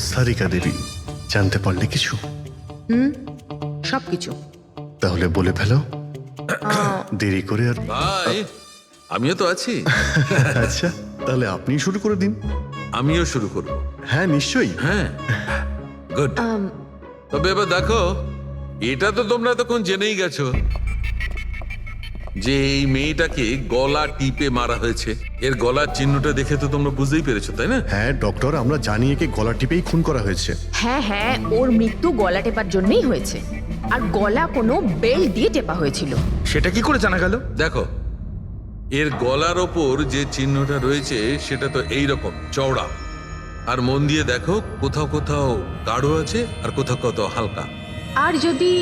সারিকা দেবী, জানতে পারলে কিছু? সবকিছু। তাহলে বলে ফেলো, দেরি করে আর। ভাই, আমিও তো আছি। আচ্ছা, তাহলে আপনি শুরু করে দিন। আমিও শুরু করব। হ্যাঁ নিশ্চয়ই। হ্যাঁ, গুড। তবে এবার দেখো, এটা তো তোমরা তখন জেনেই গেছো যে এই মেয়েটাকে গলা টিপে মারা হয়েছে। এর গলার চিহ্নটা দেখে তো তোমরা বুঝতেই পেরেছো, তাই না? হ্যাঁ ডক্টর, আমরা জানি একে গলা টিপেই খুন করা হয়েছে। হ্যাঁ হ্যাঁ, ওর মৃত্যু গলা টেপার জন্যই হয়েছে। আর গলা কোনো বেল্ট দিয়ে টেপা হয়েছিল। সেটা কি করে জানা গেল? দেখো, এর গলার ওপর যে চিহ্নটা রয়েছে সেটা তো এইরকম চওড়া। আর মন দিয়ে দেখো, কোথাও কোথাও গাঢ় আছে আর কোথাও কোথাও হালকা। আর যদি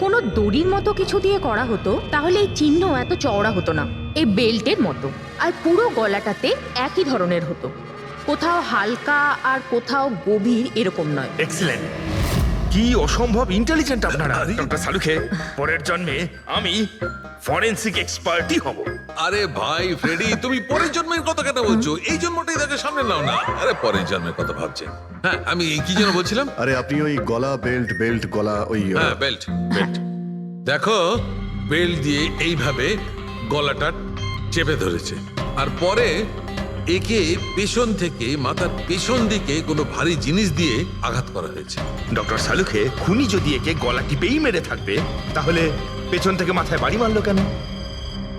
কোনো দড়ির মতো কিছু দিয়ে করা হতো তাহলে এই চিহ্ন এত চওড়া হতো না, এই বেল্টের মতো। আর পুরো গলাটাতে একই ধরনের হতো, কোথাও হালকা আর কোথাও গভীর, এরকম নয়। এক্সিলেন্ট! কি অসম্ভব ইন্টেলিজেন্ট আপনারা, ডক্টর সালুখে। পরের জন্মে আমি ফরেনসিক এক্সপার্টই হব। আরে ভাই ফ্রেডি, তুমি পরের জন্মের কথা কেন বলছো? এই জন্মটাই তাকে সামনে নাও না। আরে পরের জন্মের কথা ভাবছে। হ্যাঁ, আমি কি যেন বলছিলাম? আরে আপনি ওই গলা বেল্ট বেল্ট গলা ওই হ্যাঁ, বেল্ট বেল্ট। দেখো, বেল্ট দিয়ে এইভাবে গলাটা চেপে ধরেছে। আর পরে একে পেছন থেকে মাথার পেছন দিকে কোনো ভারী জিনিস দিয়ে আঘাত করা হয়েছে। ডক্টর সালুখে, খুনি যদি একে গলা টিপেই মেরে থাকবে তাহলে পেছন থেকে মাথায় বাড়ি মারলো কেন?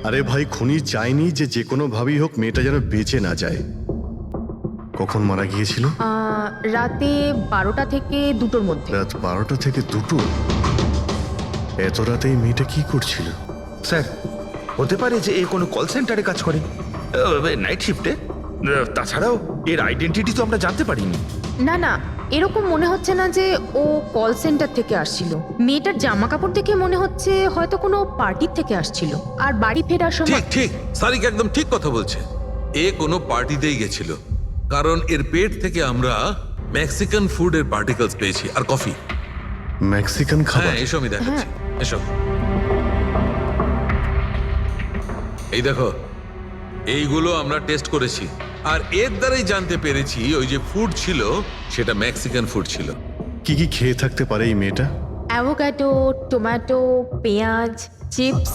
আরে ভাই, খুনি চাইনি যে কোনো ভাবেই হোক মেয়েটা যেন বেঁচে না যায়। কখন মারা গিয়েছিল? রাতে 12টা থেকে 2টোর মধ্যে। রাত 12টা থেকে 2টো? এত রাতে এই মেয়েটা কি করছিল? স্যার, হতে পারে যে এ কোনো কল সেন্টারে কাজ করে, নাইট শিফটে। তাছাড়াও এর আইডেন্টিটি তো আমরা জানতে পারিনি। না না, এরকম মনে হচ্ছে না যে ও কল সেন্টার থেকে আসছিল। মেয়েটার জামা কাপড় দেখে মনে হচ্ছে হয়তো কোনো পার্টির থেকে আসছিল। আর বাড়ি ফেরার ঠিক সময়। ঠিক, সারিকা একদম ঠিক কথা বলছে। এ কোনো পার্টিতেই গেছিল, কারণ এর পেট থেকে আমরা মেক্সিকান ফুডের পার্টিকেলস পেয়েছি আর কফি। মেক্সিকান খাবার? হ্যাঁ, এসো আমি দেখাচ্ছি, এসো। এই দেখো, এইগুলো আমরা টেস্ট করেছি আর এর দ্বারাই জানতে পেরেছি ওই যে ফুড ছিল সেটা মেক্সিকান ফুড ছিল। কি কি খেয়ে থাকতে পারে এই মেয়েটা? অ্যাভোকাডো, টমেটো, পেঁয়াজ, চিপস।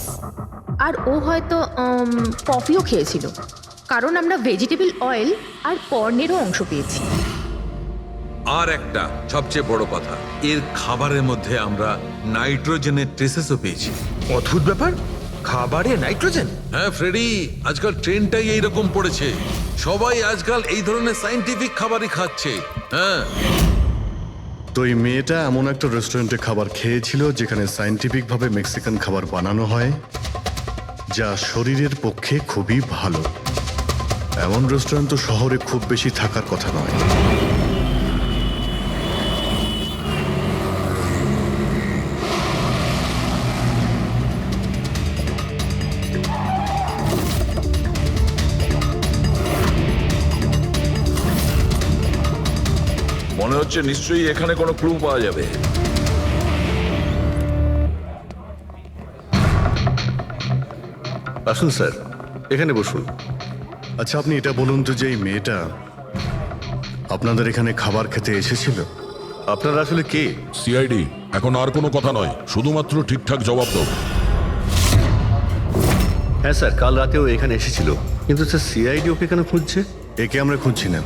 আর ও হয়তো কফিও খেয়েছিল, কারণ আমরা ভেজিটেবল অয়েল আর কর্নেরও অংশ পেয়েছি। আর একটা সবচেয়ে বড় কথা, এর খাবারের মধ্যে আমরা নাইট্রোজেনের ট্রেসেসও পেয়েছি। অদ্ভুত ব্যাপার, খাবারে নাইট্রোজেন! হ্যাঁ ফ্রেডি, আজকাল ট্রেনটাই এইরকম পড়েছে। সবাই আজকাল এই ধরনের সায়েন্টিফিক খাবারই খাচ্ছে। হ্যাঁ, তো এই মেয়েটা এমন একটা রেস্টুরেন্টে খাবার খেয়েছিল যেখানে সায়েন্টিফিক ভাবে মেক্সিকান খাবার বানানো হয়, যা শরীরের পক্ষে খুবই ভালো। এমন রেস্টুরেন্ট তো শহরে খুব বেশি থাকার কথা নয়। মনে হচ্ছে নিশ্চয়ই এখানে কোনো ক্লু পাওয়া যাবে। আসুন স্যার, এখানে বসুন। আচ্ছা, আপনি এটা বলুন তো যে এই মেয়েটা আপনাদের এখানে খাবার খেতে এসেছিল? আপনারা আসলে কে? সিআইডি। এখন আর কোনো কথা নয়, শুধুমাত্র ঠিকঠাক জবাব দাও। হ্যাঁ স্যার, কাল রাতেও এখানে এসেছিল, কিন্তু স্যার সিআইডি ওকে কেন খুঁজছে? একে আমরা খুঁজছি না,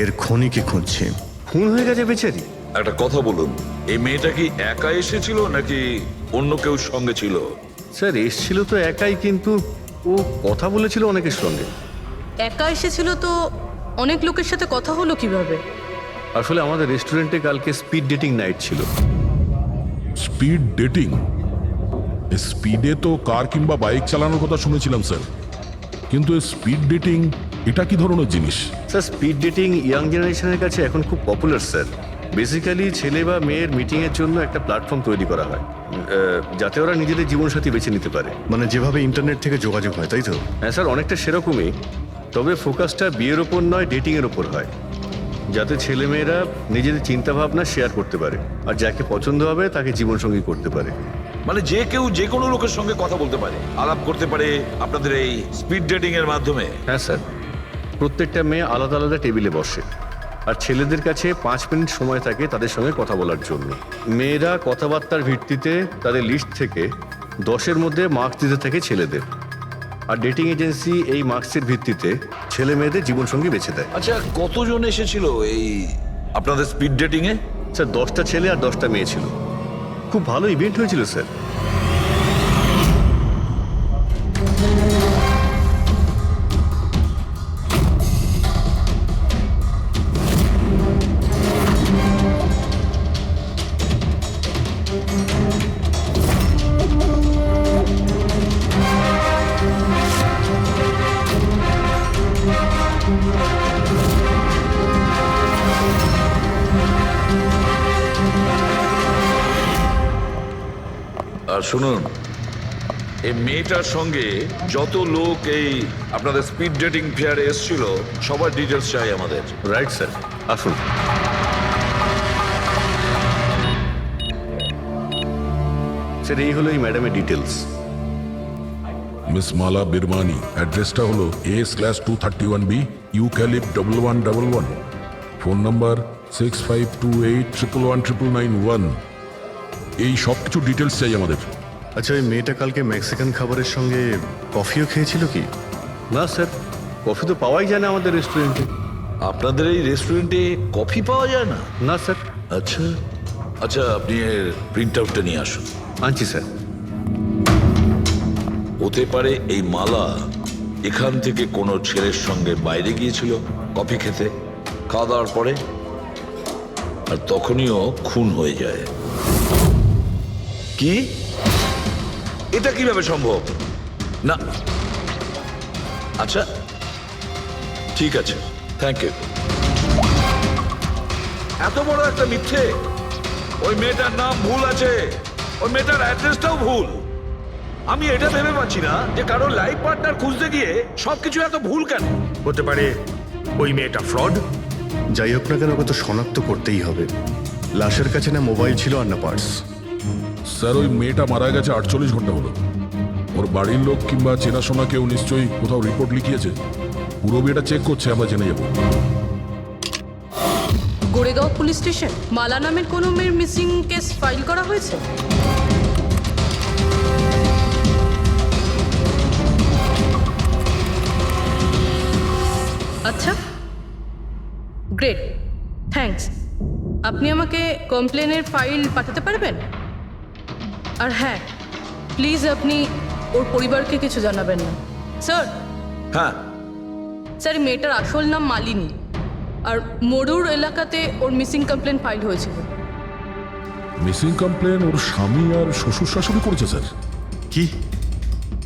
এর খনিকে খুঁজছি। খুন হয়ে গেছে বেচারি। একটা কথা বলুন, এই মেয়েটা কি একা এসেছিল নাকি অন্য কেউ সঙ্গে ছিল? স্যার এসছিল তো একাই, কিন্তু ও কথা বলেছিল অনেকের সঙ্গে। একা এসেছিল তো অনেক লোকের সাথে কথা হলো কিভাবে? আসলে আমাদের রেস্টুরেন্টে কালকে স্পিড ডেটিং নাইট ছিল। Speed dating? স্পিডে তো কার কিংবা বাইক চালানোর কথা শুনেছিলাম স্যার, কিন্তু স্পিড ডেটিং এটা কি ধরনের জিনিস? স্যার স্পিড ডেটিং ইয়াং জেনারেশনের কাছে এখন খুব পপুলার স্যার। বেসিক্যালি ছেলে বা মেয়ের মিটিংয়ের জন্য একটা প্ল্যাটফর্ম তৈরি করা হয়, যাতে ওরা নিজেদের জীবনসাথী বেছে নিতে পারে। মানে যেভাবে ইন্টারনেট থেকে যোগাযোগ হয়, তাই তো? হ্যাঁ স্যার, অনেকটা সেরকমই, তবে ফোকাসটা বিয়ের ওপর নয়, ডেটিংয়ের ওপর হয়, যাতে ছেলেমেয়েরা নিজেদের চিন্তাভাবনা শেয়ার করতে পারে আর যাকে পছন্দ হবে তাকে জীবনসঙ্গী করতে পারে। মানে যে কেউ যে কোনো লোকের সঙ্গে কথা বলতে পারে, আলাপ করতে পারে আপনাদের এই স্পিড ডেটিং এর মাধ্যমে? হ্যাঁ স্যার, প্রত্যেকটা মেয়ে আলাদা আলাদা টেবিলে বসে, আর ছেলেদের কাছে 5 মিনিট সময় থাকে তাদের সঙ্গে কথা বলার জন্য। মেয়েরা কথাবার্তার ভিত্তিতে তাদের লিস্ট থেকে 10-এর মধ্যে মার্কস দিতে থাকে ছেলেদের, আর ডেটিং এজেন্সি এই মার্কসের ভিত্তিতে ছেলে মেয়েদের জীবনসঙ্গী বেছে দেয়। আচ্ছা, কতজন এসেছিল এই আপনাদের স্পিড ডেটিং এ? স্যার 10টা ছেলে আর 10টা মেয়ে ছিল। খুব ভালো ইভেন্ট হয়েছিল স্যার। আর শুনুন, এই মেয়েটার সঙ্গে যত লোক এই আপনাদের স্পিড ডেটিং ফেয়ারে এসেছিল সবার ডিটেলস চাই আমাদের। রাইট স্যার, আসুন। স্যার এই হলো এই ম্যাডামের ডিটেলস। মিস মালা বিরমানি, অ্যাড্রেসটা হলো A/231B ইউক্যালিপ 1111, ফোন নাম্বার 6528119991। এই সব কিছু ডিটেলস চাই আমাদের। আচ্ছা, ওই মেয়েটা কালকে মেক্সিকান খাবারের সঙ্গে কফিও খেয়েছিল কি? না স্যার, কফি তো পাওয়াই যায় না আমাদের রেস্টুরেন্টে। আপনাদের এই রেস্টুরেন্টে কফি পাওয়া যায় না? না স্যার। আচ্ছা আচ্ছা, আপনি এর প্রিন্ট আউটটা নিয়ে আসুন। আনছি স্যার। হতে পারে এই মালা এখান থেকে কোনো ছেলের সঙ্গে বাইরে গিয়েছিল কফি খেতে, খাওয়া দাওয়ার পরে, আর তখনইও খুন হয়ে যায়। কি? এটা কিভাবে সম্ভব? না, আচ্ছা ঠিক আছে, থ্যাংক ইউ। এত বড় একটা মিথ্যে! ওই মেয়েটার নাম ভুল আছে, ওই মেয়েটার অ্যাড্রেসটাও ভুল। আমি এটা ভেবে পাচ্ছি না যে কারোর লাইফ পার্টনার খুঁজতে গিয়ে সবকিছু এত ভুল কেন। হতে পারে ওই মেয়েটা ফ্রড। যাই হোক না কেন, ওকে তো শনাক্ত করতেই হবে। লাশের কাছে না মোবাইল ছিল আর না পার্স। স্যার, ওই মেয়েটা মারা গেছে 48 ঘন্টা হলো। ওর বাড়ির লোক কিংবা চেনাশোনা কেউ নিশ্চয়ই কোথাও রিপোর্ট লিখিয়েছে। পুরো বিয়েটা চেক করছে, আমরা জেনে যাবো। গোরেগাঁও পুলিশ স্টেশন মালা নামের কোনো মেয়ের মিসিং কেস ফাইল করা হয়েছে? আচ্ছা, গ্রেট, থ্যাঙ্কস। আপনি আমাকে কমপ্লেনের ফাইল পাঠাতে পারবেন? আর হ্যাঁ, প্লিজ আপনি ওর পরিবারকে কিছু জানাবেন না। স্যার, হ্যাঁ, স্যার, এই মেয়েটার আসল নাম মালিনী, আর মরুর এলাকাতে ওর মিসিং কমপ্লেন ফাইল হয়েছিল। মিসিং কমপ্লেন ওর স্বামী আর শ্বশুর শাশুড়ি করেছে স্যার। কি?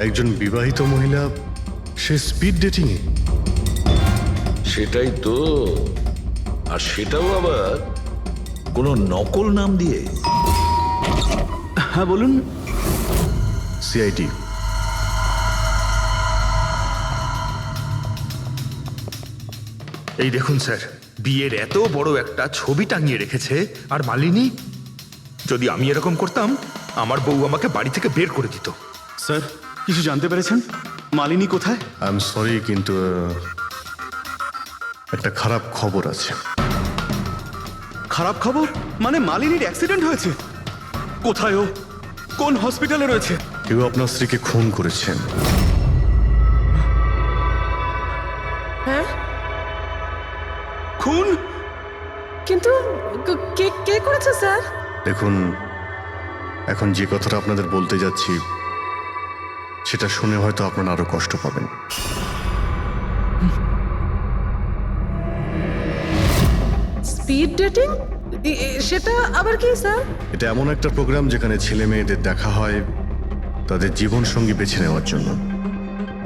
একজন বিবাহিত মহিলা, সে স্পিড ডেটিংয়ে? সেটাই তো, আর সেটাও আবার কোনো নকল নাম দিয়ে। হ্যাঁ বলুন। সিআইডি। এই দেখুন স্যার, বিয়ের এত বড় একটা ছবি টাঙিয়ে রেখেছে, আর মালিনী। যদি আমি এরকম করতাম, আমার বউ আমাকে বাড়ি থেকে বের করে দিত। স্যার, কিছু জানতে পেরেছেন? মালিনী কোথায়? আই এম সরি, কিন্তু একটা খারাপ খবর আছে। খারাপ খবর? মানে মালিনীর অ্যাক্সিডেন্ট হয়েছে? কোথায় ও? কোন হসপিটালে রয়েছে? কেউ আপনার স্ত্রীকে খুন করেছেন। হ্যাঁ, খুন? কিন্তু কে কে করেছে স্যার? দেখুন, এখন যে কথাটা আপনাদের বলতে যাচ্ছি সেটা শুনে হয়তো আপনারা আরো কষ্ট পাবেন। Speed dating? সেটা আবার কি স্যার? এটা এমন একটা প্রোগ্রাম যেখানে ছেলে মেয়েদের দেখা হয় তাদের জীবন সঙ্গী বেছে নেওয়ার জন্য।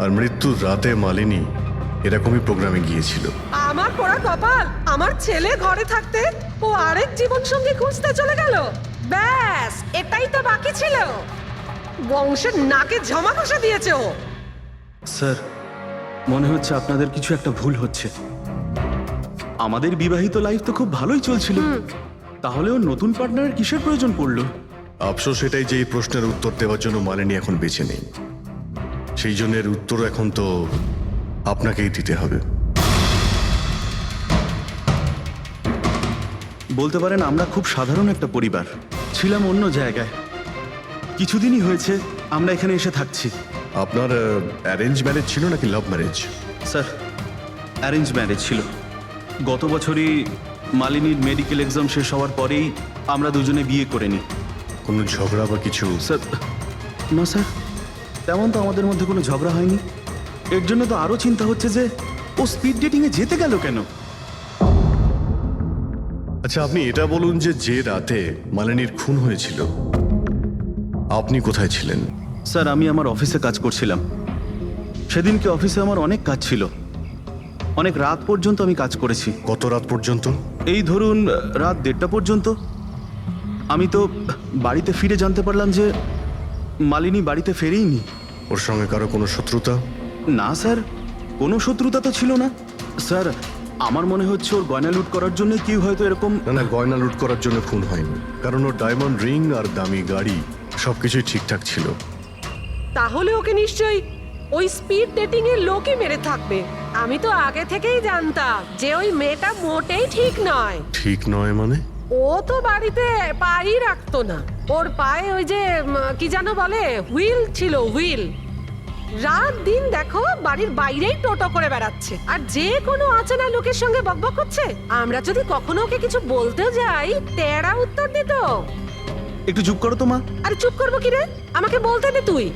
আর মৃত্যুর রাতে মালিনী এরকমই প্রোগ্রামে গিয়েছিল। আমার পোড়া কপাল, আমার ছেলে ঘরে থাকতে ও আরেক জীবন সঙ্গী খুঁজতে চলে গেল। ব্যাস, এটাই তো বাকি ছিল। বংশের নাকে ঝমা কষা দিয়েছে ও। স্যার, মনে হচ্ছে আপনাদের কিছু একটা ভুল হচ্ছে। আমাদের বিবাহিত লাইফ তো খুব ভালোই চলছিল, তাহলে ও নতুন পার্টনারের কিসের প্রয়োজন পড়লো? আফসোস এটাই যে এই প্রশ্নের উত্তর দেওয়ার জন্য মালিনী এখন বেঁচে নেই। সেই জন্য এর উত্তর এখন তো আপনাকেই দিতে হবে। বলতে পারেন আমরা খুব সাধারণ একটা পরিবার, ছিলাম অন্য জায়গায়। কিছুদিনই হয়েছে আমরা এখানে এসে থাকছি। আপনার অ্যারেঞ্জ ম্যারেজ ছিল নাকি love marriage? Sir, arrange marriage ছিল। গত বছরই মালিনীর মেডিকেল এক্সাম শেষ হওয়ার পরেই আমরা দুজনে বিয়ে করে নিই। কোনো ঝগড়া বা কিছু? স্যার, না স্যার, তেমন তো আমাদের মধ্যে কোনো ঝগড়া হয়নি। এর জন্য তো আরও চিন্তা হচ্ছে যে ও স্পিড ডেটিংয়ে যেতে গেল কেন। আচ্ছা, আপনি এটা বলুন যে রাতে মালিনীর খুন হয়েছিল আপনি কোথায় ছিলেন? স্যার, আমি আমার অফিসে কাজ করছিলাম। সেদিনকে অফিসে আমার অনেক কাজ ছিল, অনেক রাত পর্যন্ত আমি কাজ করেছি। কত রাত পর্যন্ত? এই ধরুন রাত 1:30 পর্যন্ত। আমি তো বাড়িতে ফিরে জানতে পারলাম যে মালিনী বাড়িতে ফেরেইনি। ওর সঙ্গে কারো কোনো শত্রুতা? না স্যার, কোনো শত্রুতা তো ছিল না। স্যার, আমার মনে হচ্ছে ওর গয়না লুট করার জন্য কেউ হয়তো এরকম। না, গয়না লুট করার জন্য খুন হয়নি, কারণ ওর ডায়মন্ড রিং আর দামি গাড়ি সবকিছুই ঠিকঠাক ছিল। তাহলে ওকে নিশ্চয়ই ওই স্পিড ডেটিং এর লোকই মেরে থাকবে। আমি তো আগে থেকেই জানতাম যে ওই মেয়েটা মোটেই ঠিক নয়। ঠিক নয় মানে? ও তো বাড়িতে পাই রাখতো না। ওর পায়ে ওই যে কি যেন বলে, হুইল ছিল, হুইল। রাত দিন দেখো বাড়ির বাইরেই টোটো করে বেড়াচ্ছে, আর যে কোনো অচেনা লোকের সঙ্গে বকবক করছে। আমরা যদি কখনো ওকে কিছু বলতে যাই, তেড়া উত্তর দিত। একটু চুপ করো তো মা। আরে চুপ করবো কি রে, আমাকে বলতে দে তুই।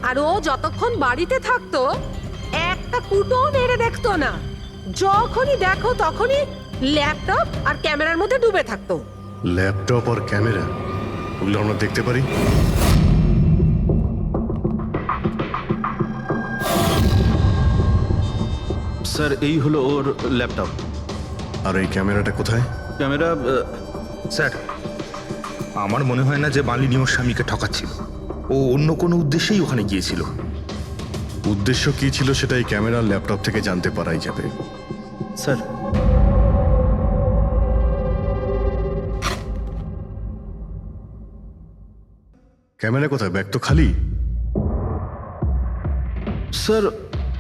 আর ও যতক্ষণ বাড়িতে থাকতো একটা কুটো নেড়ে দেখতো না। যখনই দেখো তখনই ল্যাপটপ আর ক্যামেরার মধ্যে ডুবে থাকতো। ল্যাপটপ আর ক্যামেরা, ওগুলো আমরা দেখতে পারি? স্যার, এই হলো ওর ল্যাপটপ। আর এই ক্যামেরাটা কোথায়? ক্যামেরা স্যার, আমার মনে হয় না যে মালিনী ওর স্বামীকে ঠকাচ্ছিল। ও অন্য কোনো উদ্দেশ্যেই ওখানে গিয়েছিল। উদ্দেশ্য কি ছিল সেটা এই ক্যামেরা ল্যাপটপ থেকে জানতে পারাই যাবে। স্যার, ক্যামেরা কোথায়? ব্যাগ তো খালি। স্যার,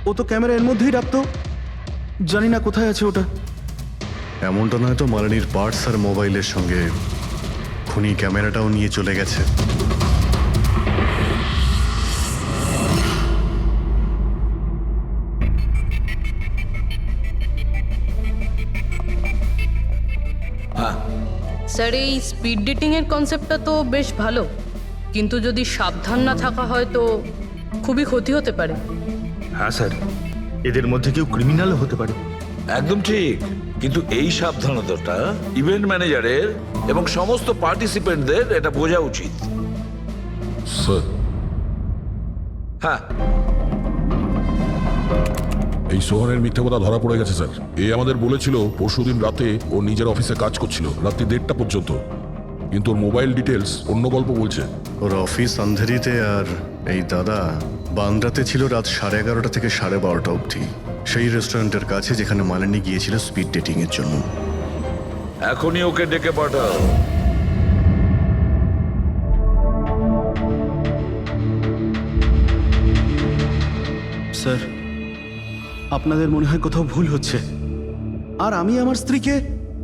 ও তো ক্যামেরা এর মধ্যেই রাখতো, জানি না কোথায় আছে ওটা। এমনটা নয় তো মালিনীর পার্টস আর মোবাইলের সঙ্গে খুনি ক্যামেরাটাও নিয়ে চলে গেছে? স্যার, এই স্পিড ডেটিং এর কনসেপ্টটা তো বেশ ভালো, কিন্তু যদি সাবধান না থাকা হয় তো খুবই ক্ষতি হতে পারে। হ্যাঁ স্যার, এদের মধ্যে কেউ ক্রিমিনালও হতে পারে। একদম ঠিক, কিন্তু এই সাবধানতাটা ইভেন্ট ম্যানেজারের এবং সমস্ত পার্টিসিপেন্টদের এটা বোঝা উচিত। স্যার, হ্যাঁ, এই সোহনের মিথ্যে কথা ধরা পড়ে গেছে স্যার। এ আমাদের বলেছিল পরশুদিন রাতে ও নিজের অফিসে কাজ করছিল রাত্রি 1:30 পর্যন্ত, কিন্তু ওর মোবাইল ডিটেলস অন্য গল্প বলছে। ওর অফিস আন্ধেরিতে, আর এই দাদা বান্দ্রাতে ছিল রাত 11:30 থেকে 12:30 অবধি, সেই রেস্টুরেন্টের কাছে যেখানে মালিনী গিয়েছিল স্পিড ডেটিং এর জন্য। এখনই ওকে ডেকে পাঠাও। স্যার, আপনাদের মনে হয় কোথাও ভুল হচ্ছে। আর আমি আমার স্ত্রীকে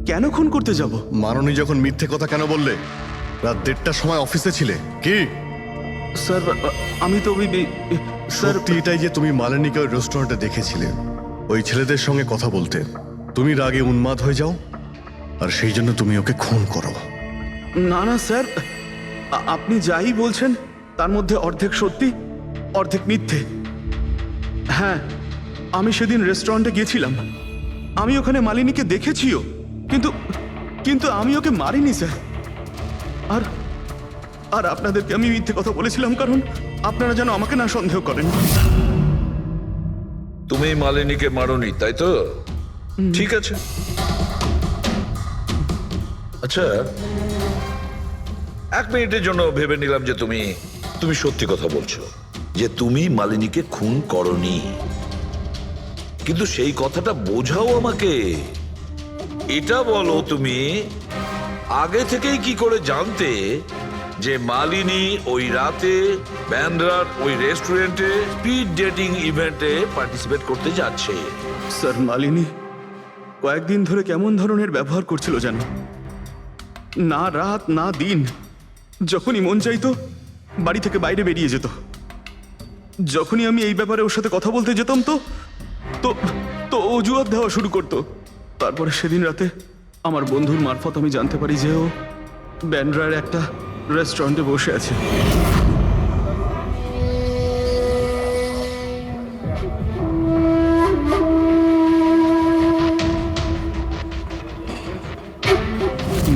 কেন খুন করতে যাব? মাননী যখন মিথ্যে কথা কেন বললে? রাত 1:30টার সময় অফিসে ছিলে কি? স্যার, আমি তো স্যার, সত্যি এটাই যে তুমি মালিনীকে ওই রেস্টুরেন্টে দেখেছিলে ওই ছেলেদের সঙ্গে কথা বলতে। তুমি রাগে উন্মাদ হয়ে যাও আর সেই জন্য তুমি ওকে খুন করো। না না স্যার, আপনি যাই বলছেন তার মধ্যে অর্ধেক সত্যি অর্ধেক মিথ্যে। হ্যাঁ, আমি সেদিন রেস্টুরেন্টে গিয়েছিলাম, আমি ওখানে মালিনীকে দেখেছিও, কিন্তু কিন্তু আমি ওকে মারিনি স্যার। আর আর আপনাদেরকে আমি মিথ্যে কথা বলেছিলাম কারণ আপনারা যেন আমাকে না সন্দেহ করেন। তুমি মালিনীকে মারোনি, তাই তো? ঠিক আছে। আচ্ছা, 1 মিনিটের জন্য ভেবে নিলাম যে তুমি সত্যি কথা বলছো, যে তুমি মালিনীকে খুন করনি, কিন্তু সেই কথাটা বোঝাও আমাকে। এটা বলো, তুমি আগে থেকেই কি করে জানতে যে মালিনী ওই রাতে ব্যান্ড্রার ওই রেস্টুরেন্টে স্পিড ডেটিং ইভেন্টে পার্টিসিপেট করতে যাচ্ছে? স্যার, মালিনী কয়েকদিন ধরে কেমন ধরনের ব্যবহার করছিল জানো? না রাত না দিন যখনই মন চাইতো বাড়ি থেকে বাইরে বেরিয়ে যেত। যখনই আমি এই ব্যাপারে ওর সাথে কথা বলতে যেতাম তো তো তো অজুহাত দেওয়া শুরু করতো। তারপরে সেদিন রাতে আমার বন্ধুর মারফত আমি জানতে পারি যে ও ব্যান্ড্রার একটা রেস্টুরেন্টে বসে আছে।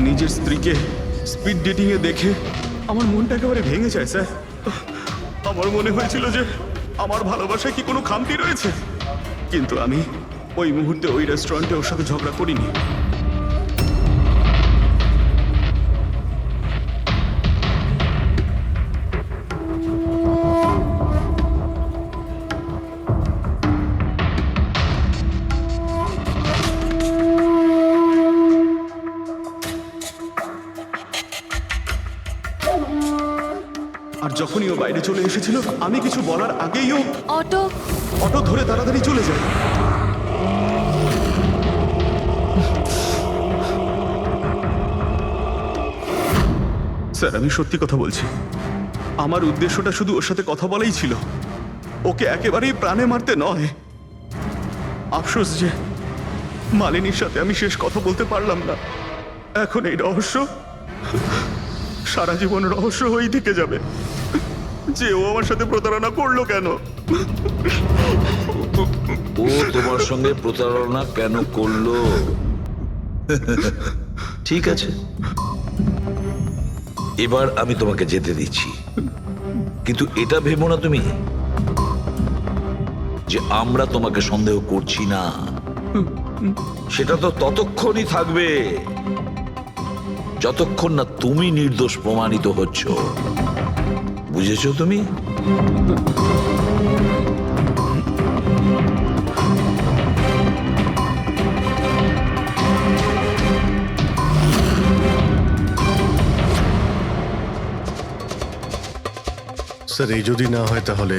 নিজের স্ত্রীকে স্পিড ডেটিং এ দেখে আমার মনটা একেবারে ভেঙে যায় স্যার। আমার মনে হয়েছিল যে আমার ভালোবাসায় কি কোনো খামতি রয়েছে, কিন্তু আমি ওই মুহূর্তে ওই রেস্টুরেন্টে ওর সাথে ঝগড়া করিনি। আর যখনই ও বাইরে চলে এসেছিল আমি কিছু বলার আগেই ও অটো অটো ধরে তাড়াতাড়ি চলে যায়। স্যার আমি সত্যি কথা বলছি, আমার উদ্দেশ্যটা শুধু ওর সাথে কথা বলাই ছিল, ওকে একেবারেই প্রাণে মারতে নয়। আফসোস যে মালিনীর সাথে আমি শেষ কথা বলতে পারলাম না। এখন এই রহস্য সারা জীবন রহস্য হয়েই থেকে যাবে যে ও আমার সাথে প্রতারণা করলো কেন। ও তোমার সঙ্গে প্রতারণা কেন করলো? ঠিক আছে, এবার আমি তোমাকে যেতে দিচ্ছি, কিন্তু এটা ভেবো না তুমি যে আমরা তোমাকে সন্দেহ করছি না। সেটা তো ততক্ষণই থাকবে যতক্ষণ না তুমি নির্দোষ প্রমাণিত হচ্ছ। বুঝেছো তুমি? স্যার এই যদি না হয় তাহলে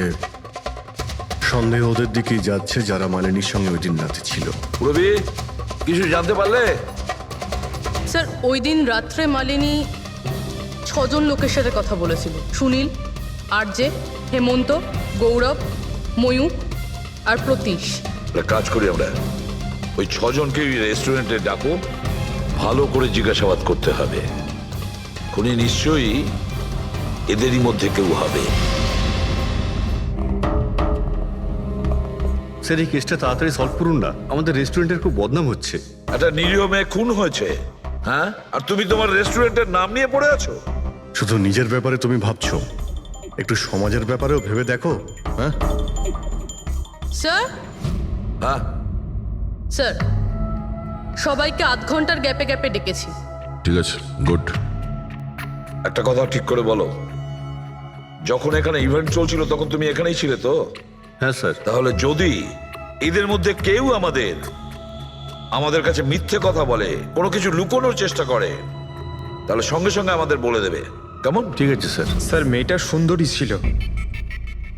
সন্দেহ ওদের দিকেই যাচ্ছে যারা মালিনীর সঙ্গে ওই দিন রাতে ছিল। রবি, কিছু জানতে পারলে? স্যার ওই দিন রাত্রে মালিনী 6 জন লোকের সাথে কথা বলেছিল। সুনীল, আরজে, হেমন্ত, গৌরব, ময়ূক আর প্রতীশ। একটা কাজ করি আমরা, ওই 6 জনকে রেস্টুরেন্টে ডাকো, ভালো করে জিজ্ঞাসাবাদ করতে হবে। খুনি নিশ্চয়ই এদেরই মধ্যে কেউ হবে। স্যার এই কেসটা তাড়াতাড়ি সলভ করুন না, আমাদের রেস্টুরেন্টের খুব বদনাম হচ্ছে। একটা নিরীহ মেয়ে খুন হয়েছে, হ্যাঁ, আর তুমি তোমার রেস্টুরেন্টের নাম নিয়ে পড়ে আছো। শুধু নিজের ব্যাপারে তুমি ভাবছো, একটু সমাজের ব্যাপারেও ভেবে দেখো। হ্যাঁ স্যার, হ্যাঁ, স্যার সবাইকে আধ ঘন্টার গ্যাপে গ্যাপে ডেকেছি। ঠিক আছে, গুড। একটা কথা ঠিক করে বলো, যখন এখানে ইভেন্ট চলছিল তখন তুমি এখানেই ছিলে তো? হ্যাঁ স্যার। তাহলে যদি এদের মধ্যে কেউ আমাদের কাছে মিথ্যে কথা বলে, কোনো কিছু লুকোনোর চেষ্টা করে, তাহলে সঙ্গে সঙ্গে আমাদের বলে দেবে, কেমন? ঠিক আছে স্যার। স্যার মেয়েটা সুন্দরী ছিল,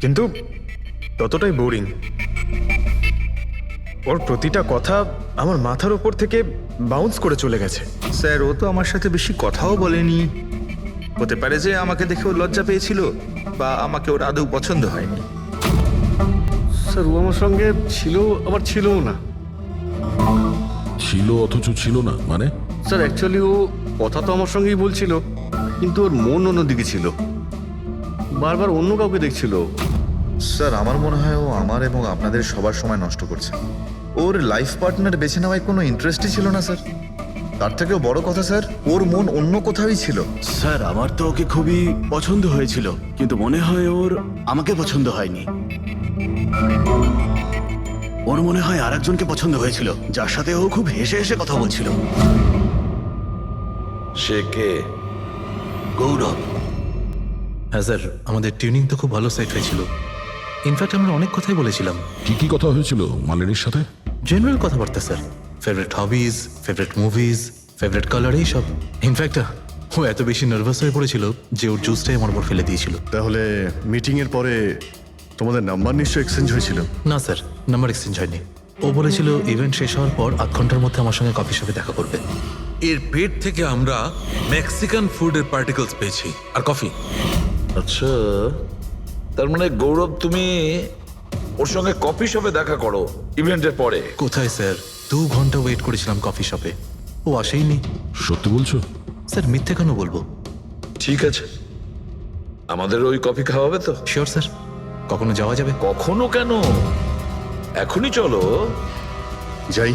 কিন্তু ততটাই বোরিং। ওর প্রতিটা কথা আমার মাথার উপর থেকে বাউন্স করে চলে গেছে। স্যার ও তো আমার সাথে বেশি কথাও বলেনি। হতে পারে যে আমাকে দেখে ও লজ্জা পেয়েছিল, বা আমাকে ওর আদৌ পছন্দ হয়নি। স্যার ও আমার সঙ্গে ছিল আবার ছিলও না। ছিল অথচ ছিল না মানে? স্যার অ্যাকচুয়ালি ও কথা তো আমার সঙ্গেই বলছিল, কিন্তু ওর মন অন্যদিকে ছিল, বারবার অন্য কাউকে দেখছিল। স্যার আমার মনে হয় ও আমার এবং আপনাদের সবার সময় নষ্ট করছে। ওর লাইফ পার্টনার বেছে নেওয়ায় কোনো ইন্টারেস্টই ছিল না স্যার। তার থেকেও বড় কথা স্যার, ওর মন অন্য কোথাওই ছিল। স্যার আমার তো ওকে খুবই পছন্দ হয়েছিল, কিন্তু মনে হয় ওর আমাকে পছন্দ হয়নি। ওর মনে হয় আরেকজনকে পছন্দ হয়েছিল, যার সাথে ও খুব হেসে হেসে কথা বলছিল। সে কে? গৌরব। হ্যাঁ স্যার, আমাদের টিউনিং তো খুব ভালো সেট হয়েছিল। ইনফ্যাক্ট আমরা অনেক কথাই বলেছিলাম। কি কি কথা হয়েছিল মালিনীর সাথে? জেনারেল কথাবার্তা sir, favourite hobbies, favourite movies, favourite colour, এইসব। ইনফ্যাক্ট ও এত বেশি নার্ভাস হয়ে পড়েছিল যে ওর জুসটাই আমার উপর ফেলে দিয়েছিল। তাহলে মিটিং এর পরে তোমাদের নাম্বার নিশ্চয়ই এক্সচেঞ্জ হয়েছিল? না স্যার, নাম্বার এক্সচেঞ্জ হয়নি। ও বলেছিল ইভেন্ট শেষ হওয়ার পর 8 ঘন্টার মধ্যে আমার সঙ্গে কফি শপে দেখা করবে। এর পেট থেকে আমরা মেক্সিকান ফুডের পার্টিকেলস পেয়েছি আর কফি। আচ্ছা, তার মানে গৌরব তুমি ওর সঙ্গে কফি শপে দেখা করো ইভেন্টের পরে? কোথায় স্যার, 2 ঘন্টা ওয়েট করেছিলাম কফি শপে, ও আসেইনি। সত্যি বলছো? স্যার মিথ্যে কেন বলবো? ঠিক আছে, আমাদের ওই কফি খাওয়াবে তো? শিওর স্যার, কখনো যাওয়া যাবে? কখনো কেন, এখনই চলো। যাই।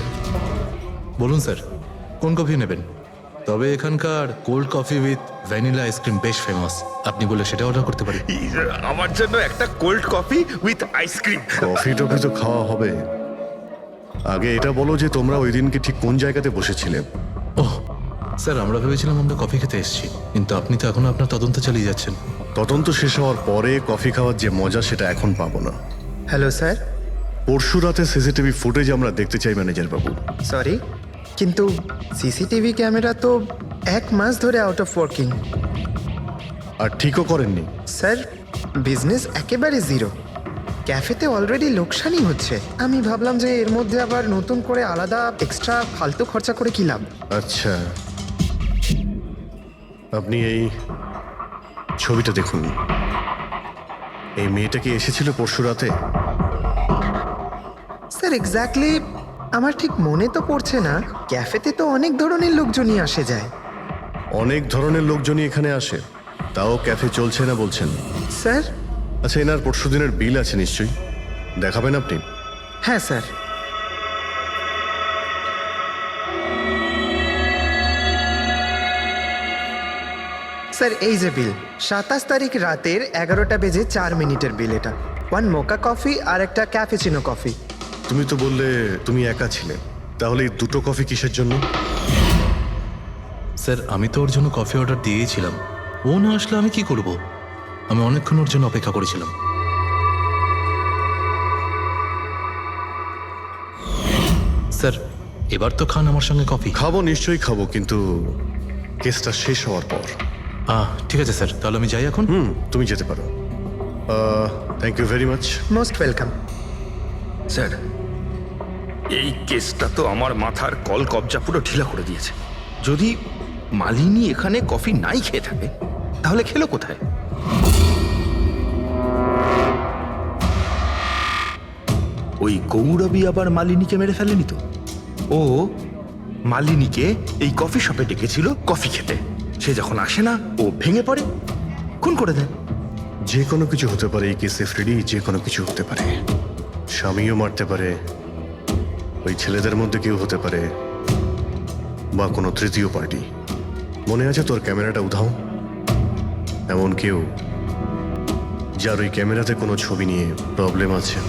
বলুন স্যার, কোন কফি নেবেন? তবে এখানকার cold coffee with vanilla ice cream বেশ ফেমাস, আপনি বলে সেটা অর্ডার করতে পারি। আমার জন্য একটা cold coffee with ice cream. Coffee toffee তো খাওয়া হবে, আগে এটা বলো যে তোমরা ওই দিনকে ঠিক কোন জায়গাতে বসেছিলে? ওহ স্যার, আমরা ভেবেছিলাম আমরা কফি খেতে এসেছি, কিন্তু আপনি তো এখনো আপনার তদন্ত চালিয়ে যাচ্ছেন। তদন্ত শেষ হওয়ার পরে কফি খাওয়ার যে মজা সেটা এখন পাবো না। Hello sir. পরশু রাতে সিসিটিভি ফুটেজ আমরা দেখতে চাই ম্যানেজার বাবু। সরি, কিন্তু সিসিটিভি ক্যামেরা তো 1 মাস ধরে আউট অফ ওয়ার্কিং। আর ঠিকও করেননি? স্যার, বিজনেস একেবারে জিরো, ক্যাফেতে অলরেডি লোকসানই হচ্ছে। আমি ভাবলাম যে এর মধ্যে আবার নতুন করে আলাদা এক্সট্রা ফালতু খরচা করে কি লাভ। আচ্ছা, আপনি এই ছবিটা দেখুন। এই মেয়েটা কি এসেছিল পরশু রাতে? স্যার এক্স্যাক্টলি আমার ঠিক মনে তো পড়ছে না। ক্যাফেতে তো অনেক ধরনের লোকজনই আসে যায়। অনেক ধরনের লোকজনই এখানে আসে, তাও ক্যাফে চলছে না বলছেন? স্যার। আচ্ছা, এনার পরশু দিনের বিল আছে নিশ্চয়ই, দেখাবেন আপনি? হ্যাঁ স্যার। স্যার এই যে বিল, 27 তারিখ রাতের 11টা বেজে 4 মিনিটের বিল এটা। 1 মোকা কফি আর একটা ক্যাফেচিনো কফি। তুমি তো বললে তুমি একা ছিলে, তাহলে এই দুটো কফি কিসের জন্য? স্যার আমি তো ওর জন্য কফি অর্ডার দিয়েছিলাম, ও না আসলে আমি কি করব? আমি অনেকক্ষণ ওর জন্য অপেক্ষা করেছিলাম। স্যার এবার তো খান আমার সঙ্গে কফি। খাবো, নিশ্চয়ই খাবো, কিন্তু কেসটা শেষ হওয়ার পর। ঠিক আছে স্যার, তাহলে আমি যাই এখন। তুমি যেতে পারো। Thank you very much. Most welcome. Sir, এই কেসটা তো আমার মাথার কল কবজা পুরো ঢিলা করে দিয়েছে। যদি মালিনী এখানে কফি নাই খেয়ে থাকে, তাহলে খেলো কোথায়? ওই গৌরবী আবার মালিনীকে মেরে ফেলেনি তো? ও মালিনীকে এই কফি শপে ডেকেছিল কফি খেতে, সে যখন আসে না ও ভেঙে পড়ে, খুন করে দেয়। যে কোনো কিছু হতে পারে এই কেসে ফ্রেডি, যে কোনো কিছু হতে পারে। স্বামীও মারতে পারে, ওই ছেলেদের মধ্যে কেউ হতে পারে, বা কোনো তৃতীয় পার্টি। মনে আছে তোর ক্যামেরাটা উধাও? এমন কেউ যার ওই ক্যামেরাতে কোনো ছবি নিয়ে প্রবলেম আছে।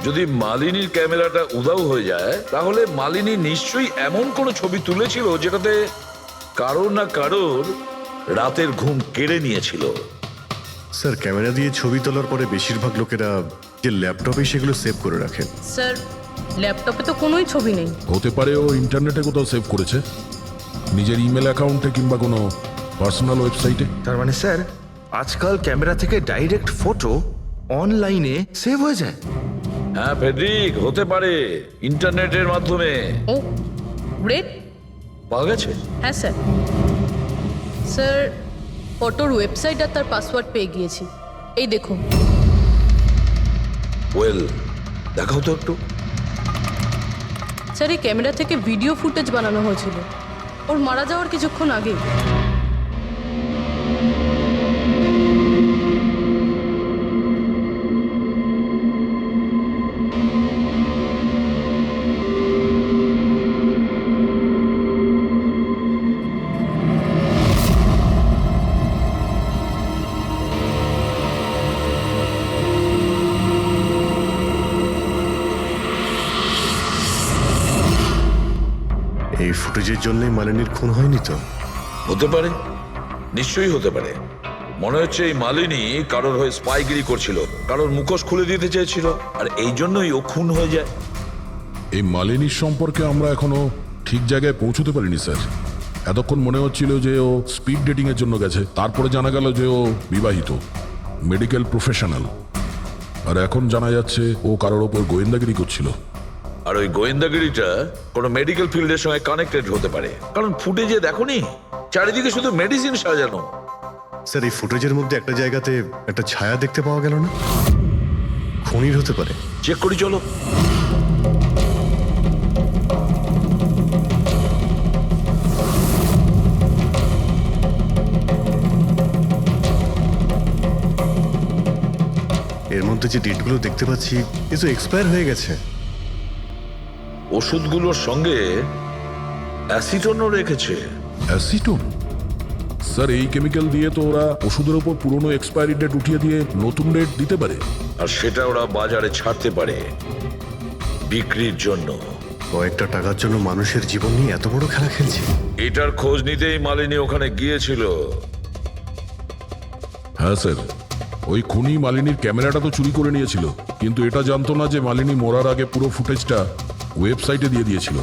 যদি মালিনীর ক্যামেরাটা উধাও হয়ে যায়, তাহলে মালিনী নিশ্চয়ই এমন কোনো ছবি তুলেছিল যেটাতে কারোর না কারোর রাতের ঘুম কেড়ে নিয়েছিল। স্যার, ক্যামেরা দিয়ে ছবি তোলার পরে বেশিরভাগ লোকেরা যে ল্যাপটপে সেগুলো সেভ করে রাখেন। স্যার ল্যাপটপে তো কোনোই ছবি নেই। হতে পারে ও ইন্টারনেটে কোথাও সেভ করেছে, নিজের ইমেল অ্যাকাউন্টে কিংবা কোনো পার্সোনাল ওয়েবসাইটে। তার মানে স্যার, আজকাল ক্যামেরা থেকে ডাইরেক্ট ফটো অনলাইনে সেভ হয়ে যায়। হ্যাঁ ফেডরিক, হতে পারে ইন্টারনেটের মাধ্যমে। ও গ্রেট। পাওয়া গেছে? হ্যাঁ স্যার। স্যার ফটোর ওয়েবসাইট আর তার পাসওয়ার্ড পেয়ে গিয়েছি, এই দেখুন। ওয়েল, দেখাও তো একটু। স্যার এই ক্যামেরা থেকে ভিডিও ফুটেজ বানানো হয়েছিল ওর মারা যাওয়ার কিছুক্ষণ আগে। এই ফুটেজের জন্যই মালিনীর খুন হয়নি তো? হতে পারে, নিশ্চয়ই হতে পারে। মনে হচ্ছে এই মালিনী কারোর হয়ে স্পাইগিরি করছিল, কারোর মুখোশ খুলে দিতে চেয়েছিল, আর এই জন্যই ও খুন হয়ে যায়। এই মালিনীর সম্পর্কে আমরা এখনো ঠিক জায়গায় পৌঁছতে পারিনি স্যার। এতক্ষণ মনে হচ্ছিল যে ও স্পিড ডেটিং এর জন্য গেছে, তারপরে জানা গেল যে ও বিবাহিত, মেডিকেল প্রফেশনাল, আর এখন জানা যাচ্ছে ও কারোর ওপর গোয়েন্দাগিরি করছিল। আর ওই গোয়েন্দাগিরিটা কোনো মেডিকেল ফিল্ডের সঙ্গে কানেক্টেড হতে পারে, কারণ ফুটেজে দেখোনি চারিদিকে শুধু মেডিসিন সাজানো। স্যার, এই ফুটেজের মধ্যে একটা জায়গাতে একটা ছায়া দেখতে পাওয়া গেল না? খুনির হতে পারে। চেক করি চলো। এর মধ্যে যে ডেটগুলো দেখতে পাচ্ছি এ তো এক্সপায়ার হয়ে গেছে। ওষুধগুলোর সঙ্গে অ্যাসিটনও রেখেছে। অ্যাসিটোন? স্যার, এই কেমিক্যাল দিয়ে তো ওরা ওষুধের ওপর পুরনো এক্সপায়ারি ডেট উঠিয়ে দিয়ে নতুন ডেট দিতে পারে, আর সেটা ওরা বাজারে ছাড়তে পারে বিক্রির জন্য। কয়েকটা টাকার জন্য মানুষের জীবন নিয়ে এত বড় খেলা খেলছে। এটার খোঁজ নিতেই মালিনী ওখানে গিয়েছিল। হ্যাঁ স্যার, ওই খুনি মালিনীর ক্যামেরাটা তো চুরি করে নিয়েছিল, কিন্তু এটা জানতো না যে মালিনী মরার আগে পুরো ফুটেজটা ওয়েবসাইটে দিয়ে দিয়েছিল।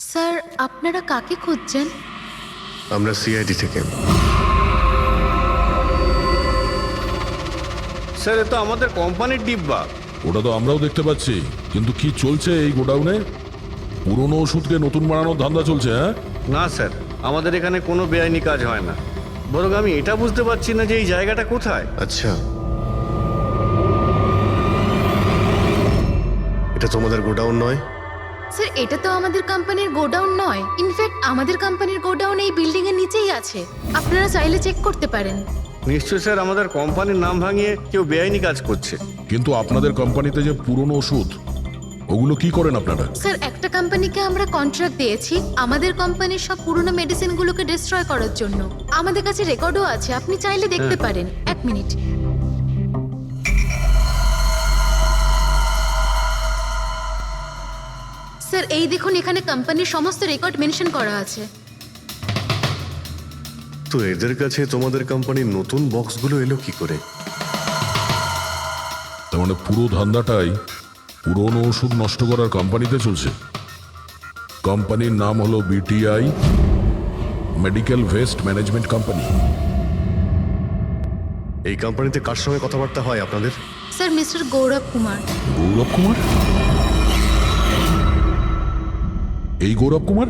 স্যার, আপনারা কাকে খুঁজছেন? আমরা সিআইডি থেকে। স্যার, এ তো আমাদের কোম্পানির ডিব্বা। ওটা তো আমরাও দেখতে পাচ্ছি, কিন্তু কি চলছে এই গোডাউনে? পুরনো ওষুধকে নতুন বানানোর ধান্দা চলছে? হ্যাঁ না স্যার, আমাদের এখানে কোনো বেআইনি কাজ হয় না। বরং আমি এটা বুঝতে পারছি না যে এই জায়গাটা কোথায়। আচ্ছা, এটা তোমাদের গোডাউন নয়? স্যার, এটা তো আমাদের কোম্পানির গোডাউন নয়। ইনফ্যাক্ট আমাদের কোম্পানির গোডাউন এই বিল্ডিং এর নিচেই আছে। আপনারা চাইলে চেক করতে পারেন। নিশ্চয় স্যার, আমাদের কোম্পানির নাম ভাঙিয়ে কেউ বেআইনি কাজ করছে। কিন্তু আপনাদের কোম্পানিতে যে পুরনো ওষুধ, ওগুলো কি করেন আপনারা? স্যার, একটা কোম্পানিকে আমরা কন্ট্রাক্ট দিয়েছি আমাদের কোম্পানির সব পুরনো মেডিসিনগুলোকে ডিস্ট্রয় করার জন্য। আমাদের কাছে রেকর্ডও আছে, আপনি চাইলে দেখতে পারেন। এক মিনিট। স্যার, এই দেখুন, এখানে কোম্পানির সমস্ত রেকর্ড মেনশন করা আছে। তো এদের কাছে তোমাদের কোম্পানির নতুন বক্সগুলো এলো কি করে? তার মানে পুরো ধান্দাটাই পুরনো ওষুধ নষ্ট করার কোম্পানিতে চলছে। কোম্পানির নাম হলো BTI, medical waste management company. এই কোম্পানিতে কার সঙ্গে কথাবার্তা হয় আপনাদের? স্যার, মিস্টার গৌরব কুমার। গৌরব কুমার? এই গৌরব কুমার?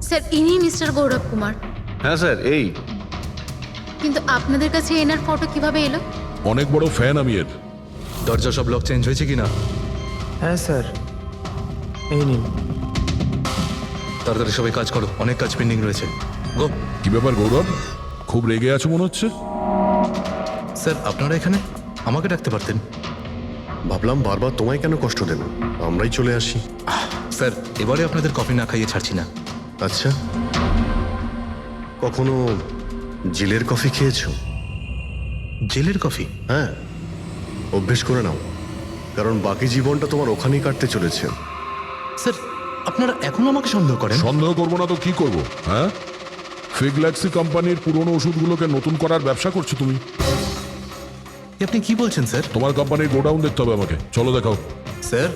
স্যার, ইনি মিস্টার গৌরব কুমার। হ্যাঁ স্যার, এই। কিন্তু আপনাদের কাছে এনার ফটো কিভাবে এলো? অনেক বড় ফ্যান আমি এর। দরজা সব লক চেঞ্জ হয়েছে কিনা? হ্যাঁ স্যার, এই নিন। তাড়াতাড়ি সবাই কাজ করো, অনেক কাজ পেন্ডিং রয়েছে। গো। কি ব্যাপার গৌরব, খুব রেগে আছো মনে হচ্ছে? স্যার, আপনারা এখানে? আমাকে ডাকতে পারতেন। ভাবলাম বারবার তোমায় কেন কষ্ট দেব, আমরাই চলে আসি। স্যার, এবারে আপনাদের কফি না খাইয়ে ছাড়ছি না। আচ্ছা, কখনো জেলের কফি খেয়েছো? জেলের কফি? হ্যাঁ, অভ্যেস করে নাও, কারণ বাকি জীবনটা তোমার ওখানেই কাটতে চলেছে। স্যার, আপনারা এখনো আমাকে সন্দেহ করেন? সন্দেহ করবো না তো কি করবো? হ্যাঁ, ফিগল্যাক্সি কোম্পানির পুরনো ওষুধগুলোকে নতুন করার ব্যবসা করছো তুমি। আপনি কি বলছেন স্যার? তোমার কোম্পানির গোডাউন দেখতে হবে আমাকে, চলো দেখাও। স্যার,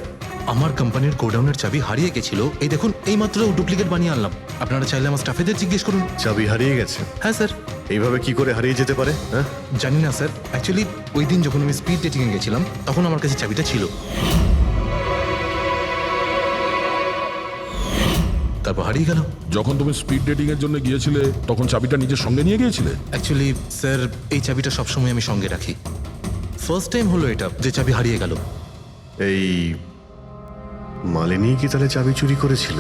আমার কোম্পানির গোডাউনের চাবি হারিয়ে গেছিল। এই দেখুন, এই মাত্র ডুপ্লিকেট বানিয়ে আনলাম। আপনারা চাইলে আমার স্টাফেদের জিজ্ঞেস করুন। চাবি হারিয়ে গেছে? হ্যাঁ স্যার। এইভাবে কি করে হারিয়ে যেতে পারে? হ্যাঁ, জানি না স্যার। অ্যাকচুয়ালি ওই দিন যখন আমি স্পিড ডেটিং এ গেছিলাম, তখন আমার কাছে চাবিটা ছিল। তারপর হারিয়ে গেল। যখন তুমি স্পিড ডেটিং এর জন্য গিয়েছিলে, তখন চাবিটা নিজের সঙ্গে নিয়ে গিয়েছিলে? অ্যাকচুয়ালি স্যার, এই চাবিটা সবসময় আমি সঙ্গে রাখি। ফার্স্ট টাইম হলো এটা যে চাবি হারিয়ে গেল। এই মালিনী কি তাহলে চাবি চুরি করেছিল?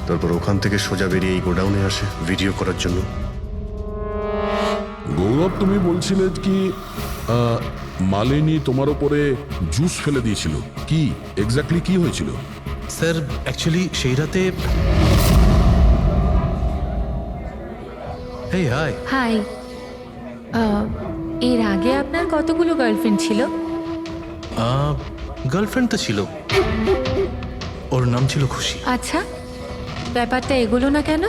তারপর ওখান থেকে সোজা বেরিয়ে এই গোডাউনে আসে ভিডিও করার জন্য। গৌরব, তুমি বলছিলে কি মালিনী তোমার উপরে জুস ফেলে দিয়েছিল? কি এক্স্যাক্টলি কি হয়েছিল? স্যার, অ্যাকচুয়ালি সেই রাতে। হেই, হাই। হাই। এর আগে আপনার কতগুলো গার্লফ্রেন্ড ছিল? গার্লফ্রেন্ড তো ছিল, ওর নাম ছিল খুশি। আচ্ছা, ব্যাপারটা এগুলো না কেন?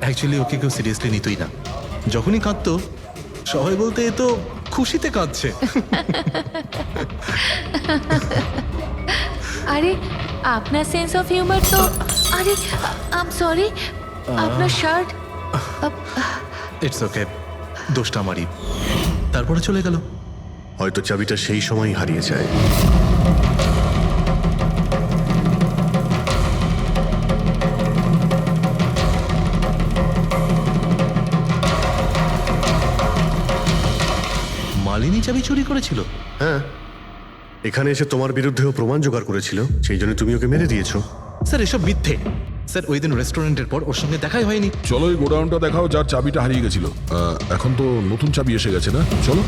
অ্যাকচুয়ালি ওকে কেউ সিরিয়াসলি নিতই না। যখনই কাঁদতো সবাই বলতে এ তো খুশিতে কাঁদছে। আরে আপনার সেন্স অফ হিউমার তো, আরে আই এম সরি, আপনার শার্ট। ইটস ওকে, দোষটা আমারই। তারপরে চলে গেল। হয়তো চাবিটা সেই সময় হারিয়ে যায়। মালিনী চাবি চুরি করেছিল? হ্যাঁ, এখানে এসে তোমার বিরুদ্ধেও প্রমাণ জোগাড় করেছিল, সেই জন্য তুমি ওকে মেরে দিয়েছো। স্যার এসব মিথ্যে। স্যার ওই দিন রেস্টুরেন্টের পর ওর সঙ্গে দেখাই হয়নি। চলো এই গোডাউনটা দেখাও যার চাবিটা হারিয়ে গেছিল। এখন তো নতুন চাবি এসে গেছে না? চলো।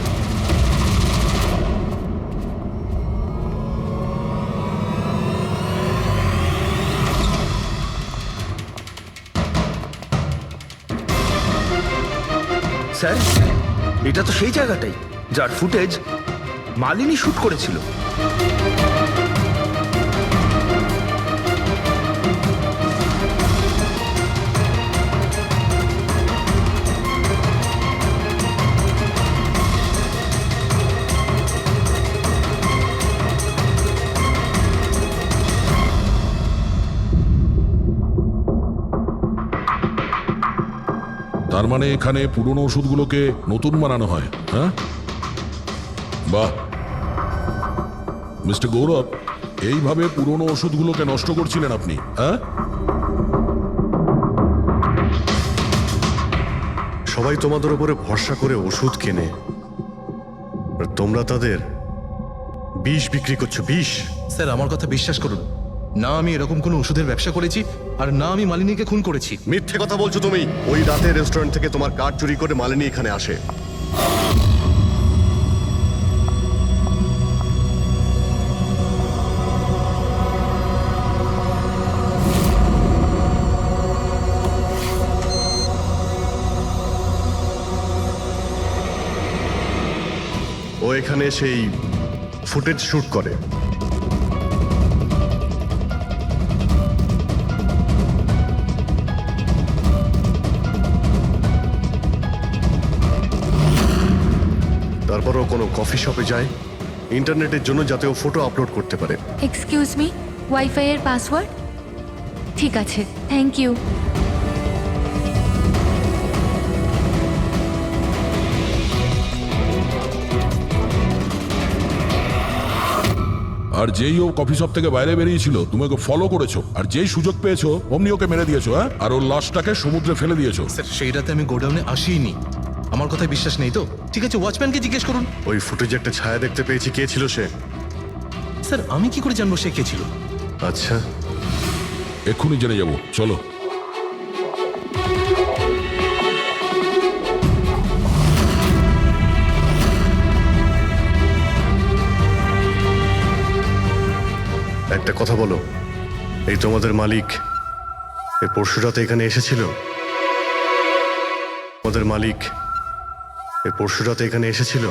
স্যার, এটা তো সেই জায়গাটাই যার ফুটেজ মালিনী শুট করেছিল। তার মানে এখানে পুরনো ওষুধগুলোকে নতুন বানানো হয়, হ্যাঁ? বাহ মিস্টার গৌরব, এইভাবে পুরনো ওষুধগুলোকে নষ্ট করছিলেন আপনি, হ্যাঁ? সবাই তোমাদের উপরে ভরসা করে ওষুধ কেনে, আর তোমরা তাদের বিষ বিক্রি করছো। বিষ? স্যার আমার কথা বিশ্বাস করুন, না আমি এরকম কোনো ওষুধের ব্যবসা করেছি, আর না আমি মালিনীকে খুন করেছি। মিথ্যে কথা বলছো তুমি। ওই রাতে রেস্টুরেন্ট থেকে তোমার কার্ড চুরি করে মালিনী এখানে আসে। ও এখানে সেই ফুটেজ শুট করে। তারপর ও কোনো কফি শপে যায় ইন্টারনেটের জন্য, যাতে ও ফটো আপলোড করতে পারে। এক্সকিউজ মি, ওয়াইফাই এর পাসওয়ার্ড? ঠিক আছে, থ্যাংক ইউ। আর যেই ও কফি শপ থেকে বাইরে বেরিয়েছিল তুমি ওকে ফলো করেছো, আর যেই সুযোগ পেয়েছো অমনি ওকে মেরে দিয়েছো, হ্যাঁ? আর ওর লাশটাকে সমুদ্রে ফেলে দিয়েছো। স্যার সেই রাতে আমি গোডাউনে আসিনি। আমার কথায় বিশ্বাস নেই তো? ঠিক আছে, ওয়াচম্যানকে জিজ্ঞেস করুন। ওই ফুটেজে একটা ছায়া দেখতে পেয়েছি, কে ছিল সে? স্যার আমি কি করে জানবো সে কে ছিল? আচ্ছা, এক্ষুনি জেনে যাবো, চলো। একটা কথা বলো, এই তোমাদের মালিক এই পরশু রাতে এখানে এসেছিল? তোমাদের মালিক এই পরশু রাতে এখানে এসেছিল?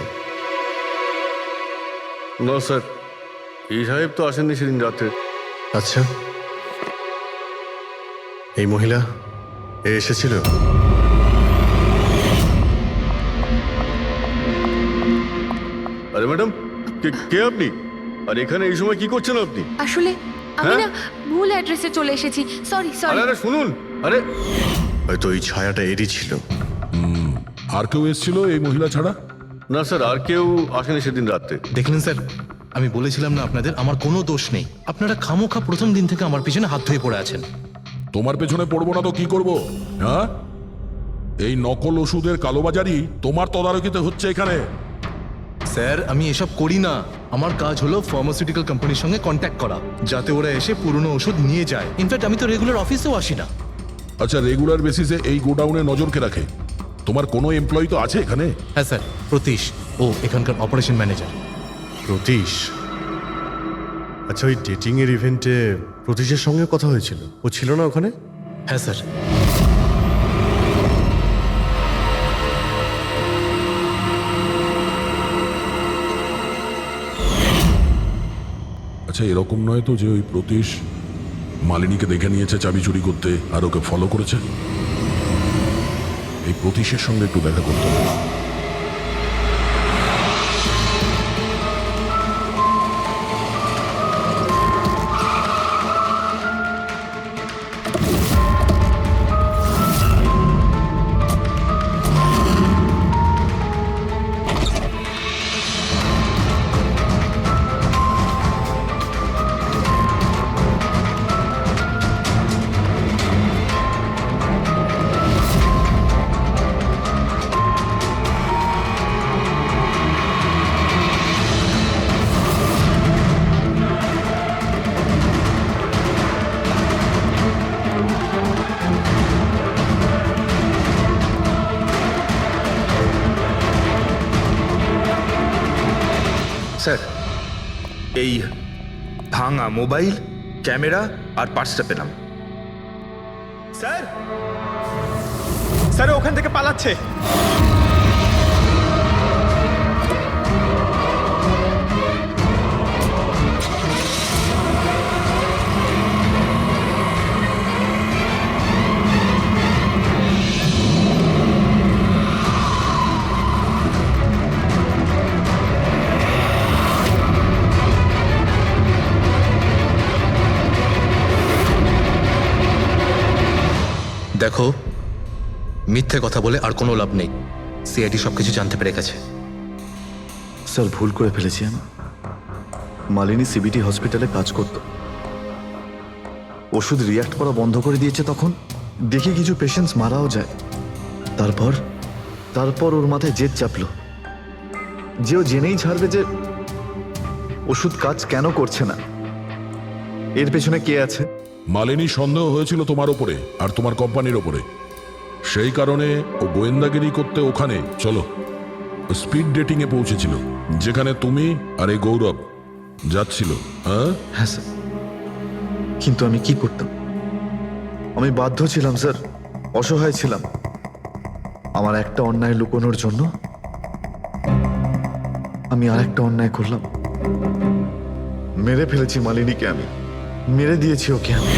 না স্যার, এই সাহেব তো আসেননি সেদিন রাতে। আচ্ছা, এই মহিলা এ এসেছিল? আরে ম্যাডাম, কে আপনি? আর এখানে এই সময় কি করছেন আপনি? আসলে আমি হ্যাঁ? না ভুল অ্যাড্রেসে চলে এসেছি, সরি আরে সরি। আরে শুনুন, আরে হয়তো ওই ছায়াটা এরই ছিল। আর কেউ এসেছিল এই মহিলা ছাড়া? না স্যার, আর কেউ আসেনি সেদিন রাতে। দেখলেন স্যার, আমি বলেছিলাম না আপনাদের আমার কোনো দোষ নেই। আপনারা খামোখা প্রথম দিন থেকে আমার পিছনে হাত ধুয়ে পড়ে আছেন। তোমার পেছনে পড়বো না তো কি করব, হ্যাঁ? এই নকল ওষুধের কালোবাজারি তোমার তদারকিতে হচ্ছে এখানে। স্যার আমি এসব করি না। আমার কাজ হলো ফার্মাসিউটিক্যাল কোম্পানির সঙ্গে কন্ট্যাক্ট করা, যাতে ওরা এসে পুরনো ওষুধ নিয়ে যায়। ইনফ্যাক্ট আমি তো রেগুলার অফিসেও আসি না। আচ্ছা, রেগুলার বেসিসে এই গোডাউনে নজর কে রাখে? তোমার কোনো এমপ্লয়ি তো আছে এখানে? হ্যাঁ স্যার, প্রতীশ, ও এখানকার অপারেশন ম্যানেজার। প্রতীশ? আচ্ছা, ওই ডেটিং এর ইভেন্টে প্রতীশের সঙ্গে কথা হয়েছিল, ও ছিল না ওখানে? হ্যাঁ স্যার। আচ্ছা, এরকম নয় তো যে ওই প্রতীশ মালিনীকে দেখে নিয়েছে চাবি চুরি করতে আর ওকে ফলো করেছে? এই প্রতীশের সঙ্গে একটু দেখা করতে হবে। স্যার, এই ভাঙা মোবাইল, ক্যামেরা আর পার্সটা পেলাম। স্যার স্যার ওখান থেকে পালাচ্ছে। দেখো, মিথ্যে কথা বলে আর কোনো লাভ নেই। সিআইডি সবকিছু জানতে পেরে গেছে। স্যার ভুল করে ফেলেছি আমি। মালিনী সিবিটি হসপিটালে কাজ করত, ওষুধ রিয়াক্ট করা বন্ধ করে দিয়েছে। তখন দেখি কিছু পেশেন্টস মারাও যায়। তারপর ওর মাথায় জেদ চাপলো যে ও জেনেই ছাড়বে যে ওষুধ কাজ কেন করছে না, এর পেছনে কে আছে। মালিনী সন্দেহ হয়েছিল তোমার ওপরে আর তোমার কোম্পানির ওপরে, সেই কারণে ও গোয়েন্দাগিরি করতে ওখানে চলো স্পিড ডেটিং এ পৌঁছেছিল, যেখানে তুমি আর এই গৌরব যাচ্ছিল। হ্যাঁ স্যার, কিন্তু আমি কি করতাম? আমি বাধ্য ছিলাম স্যার, অসহায় ছিলাম। আমার একটা অন্যায় লুকোনোর জন্য আমি আরেকটা অন্যায় করলাম। মেরে ফেলেছি মালিনীকে, আমি মেরে দিয়েছি ওকে আমি।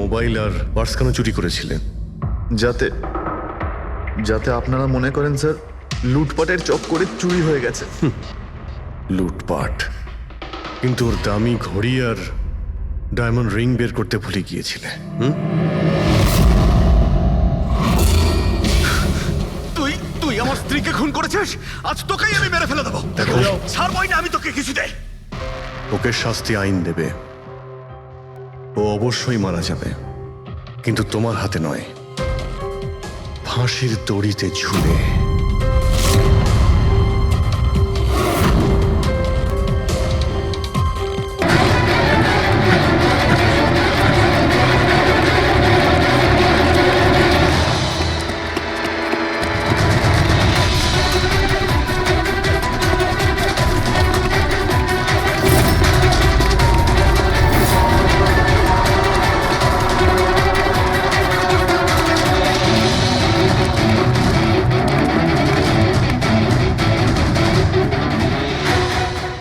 মোবাইল আর পার্স কেন চুরি করেছিলেন? যাতে আপনারা মনে করেন স্যার লুটপাটের চক্করে চুরি হয়ে গেছে। লুটপাট? কিন্তু ওর দামি ঘড়ি আর ডায়মন্ড রিং বের করতে ভুলে গিয়েছিলে। তুই আমার স্ত্রীকে খুন করেছিস, আজ তোকেই আমি মেরে ফেলে দেবো। ছাড়বই না আমি তোকে কিছুতে। ওকে শাস্তি আইন দেবে, ও অবশ্যই মারা যাবে, কিন্তু তোমার হাতে নয়, ফাঁসির দড়িতে ঝুলে।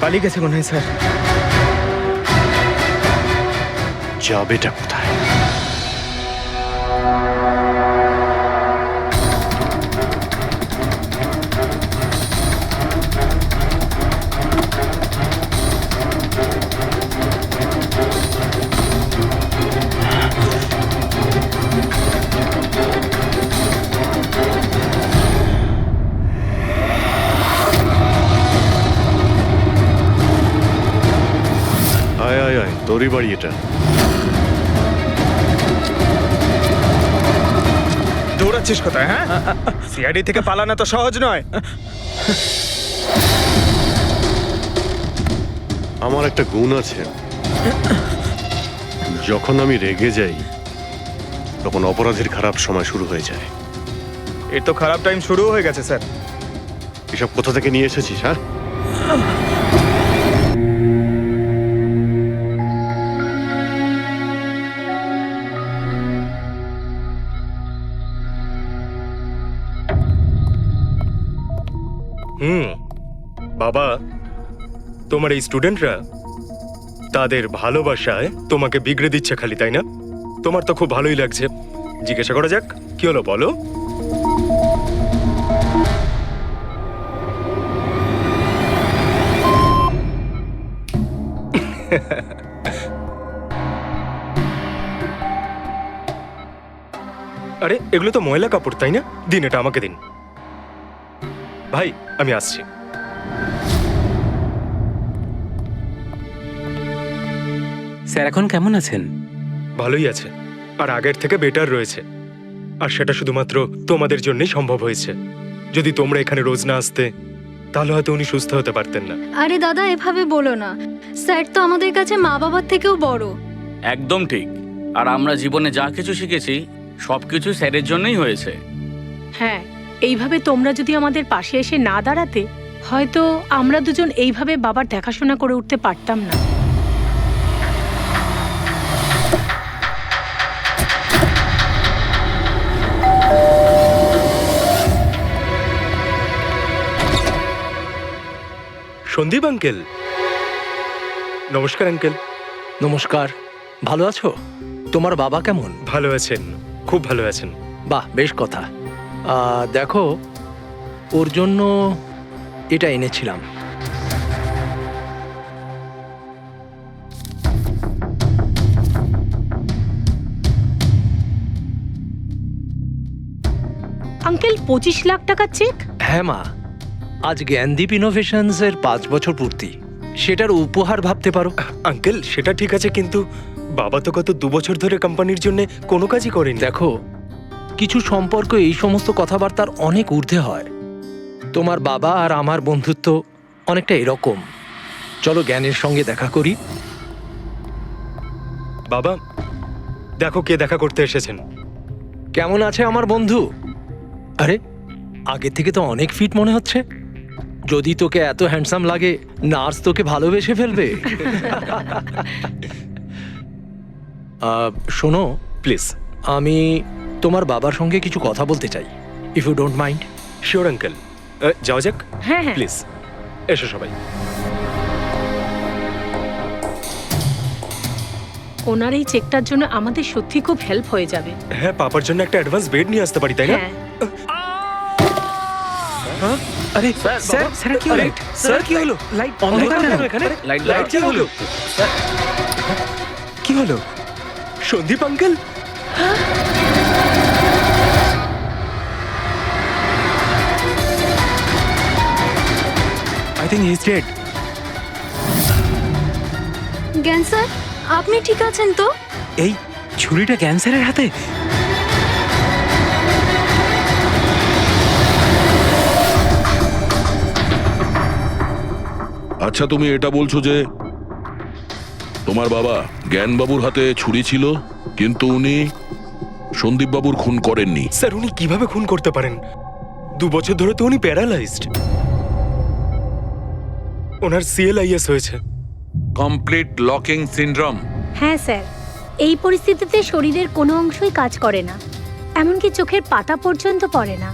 পালিয়ে গেছে মনে হয় স্যার। যাবেটা কোথায়? তোরই বাড়ি এটা। দৌড়াচ্ছিস কোথায়? হ্যাঁ, সিআইডি থেকে পালানো তো সহজ নয়। আমার একটা গুণ আছে, যখন আমি রেগে যাই তখন অপরাধীর খারাপ সময় শুরু হয়ে যায়। এর তো খারাপ টাইম শুরু হয়ে গেছে স্যার। এসব কোথা থেকে নিয়ে এসেছিস? হ্যাঁ, বাবা, তোমার এই স্টুডেন্টরা তাদের ভালোবাসায় তোমাকে বিগড়ে দিচ্ছে খালি, তাই না? তোমার তো খুব ভালোই লাগছে। জিজ্ঞাসা করা যাক, কি হলো বলো? আরে এগুলো তো ময়লা কাপড়, তাই না? দিন, এটা আমাকে দিন। ভাই, আমি আসছি। স্যার এখন কেমন আছেন? ভালোই আছে, আর আগের থেকে বেটার রয়েছে। আর সেটা শুধুমাত্র তোমাদের জন্যই সম্ভব হয়েছে। যদি তোমরা এখানে রোজ না আসতে, তাহলে হয়তো উনি সুস্থ হতে পারতেন না। আরে দাদা, এভাবে বলো না। স্যার তো আমাদের কাছে মা বাবার থেকেও বড়। একদম ঠিক। আর আমরা জীবনে যা কিছু শিখেছি সবকিছু স্যারের জন্যই হয়েছে। হ্যাঁ, এইভাবে তোমরা যদি আমাদের পাশে এসে না দাঁড়াতে, হয়তো আমরা দুজন এইভাবে বাবার দেখাশোনা করে উঠতে পারতাম না। সন্দীপ আঙ্কেল, নমস্কার আঙ্কেল। নমস্কার। ভালো আছো? তোমার বাবা কেমন? ভালো আছেন, খুব ভালো আছেন। বাহ, বেশ কথা। দেখো, ওর জন্য এটা এনেছিলাম। আঙ্কেল, 25 লাখ টাকা চেক? হ্যাঁ মা, আজ জ্ঞানদীপ ইনোভেশনস এর 5 বছর পূর্তি। সেটার উপহার ভাবতে পারো। আঙ্কেল, সেটা ঠিক আছে, কিন্তু বাবা তো গত 2 বছর ধরে কোম্পানির জন্য কোনো কাজই করেনি। দেখো, কিছু সম্পর্ক এই সমস্ত কথাবার্তার অনেক ঊর্ধ্বে হয়। তোমার বাবা আর আমার বন্ধুত্ব অনেকটা এরকম। চলো জ্ঞানের সঙ্গে দেখা করি। বাবা, দেখো কে দেখা করতে এসেছেন। কেমন আছে আমার বন্ধু? আরে, আগে থেকে তো অনেক ফিট মনে হচ্ছে। যদি তোকে এত হ্যান্ডসাম লাগে, নার্স তোকে ভালোবেসে ফেলবে। শোনো প্লিজ, আমি তোমার বাবার সঙ্গে কিছু কথা বলতে চাই, if you don't mind. Sure uncle, যাওয়া যাক। হ্যাঁ হ্যাঁ, প্লিজ এসো সবাই। ওনার এই চেকটার জন্য আমাদের সত্যি খুব হেল্প হয়ে যাবে। হ্যাঁ, পাপার জন্য একটা অ্যাডভান্স বেড নিয়ে আসতে পারি, তাই না? হ্যাঁ। আরে স্যার, স্যার কি হলো? স্যার কি হলো? লাইট অন্ধকার কেন এখানে? লাইট কি হলো? কি হলো? Sandeep uncle? I think he is dead. জ্ঞান স্যার, আপনি ঠিক আছেন তো? এই ছুরিটা ক্যান্সারের হাতে? আচ্ছা, তুমি এটা বলছো যে তোমার বাবা জ্ঞানবাবুর হাতে ছুরি ছিল, কিন্তু উনি সন্দীপবাবুর খুন করেননি। স্যার, উনি কিভাবে খুন করতে পারেন? 2 বছর ধরে তো উনি প্যারালাইজড। ওনার সিএলআইএস হয়েছে। Complete locking syndrome. হ্যাঁ স্যার, এই পরিস্থিতিতে শরীরের কোনো অংশই কাজ করে না, এমনকি চোখের পাতা পর্যন্ত পড়ে না।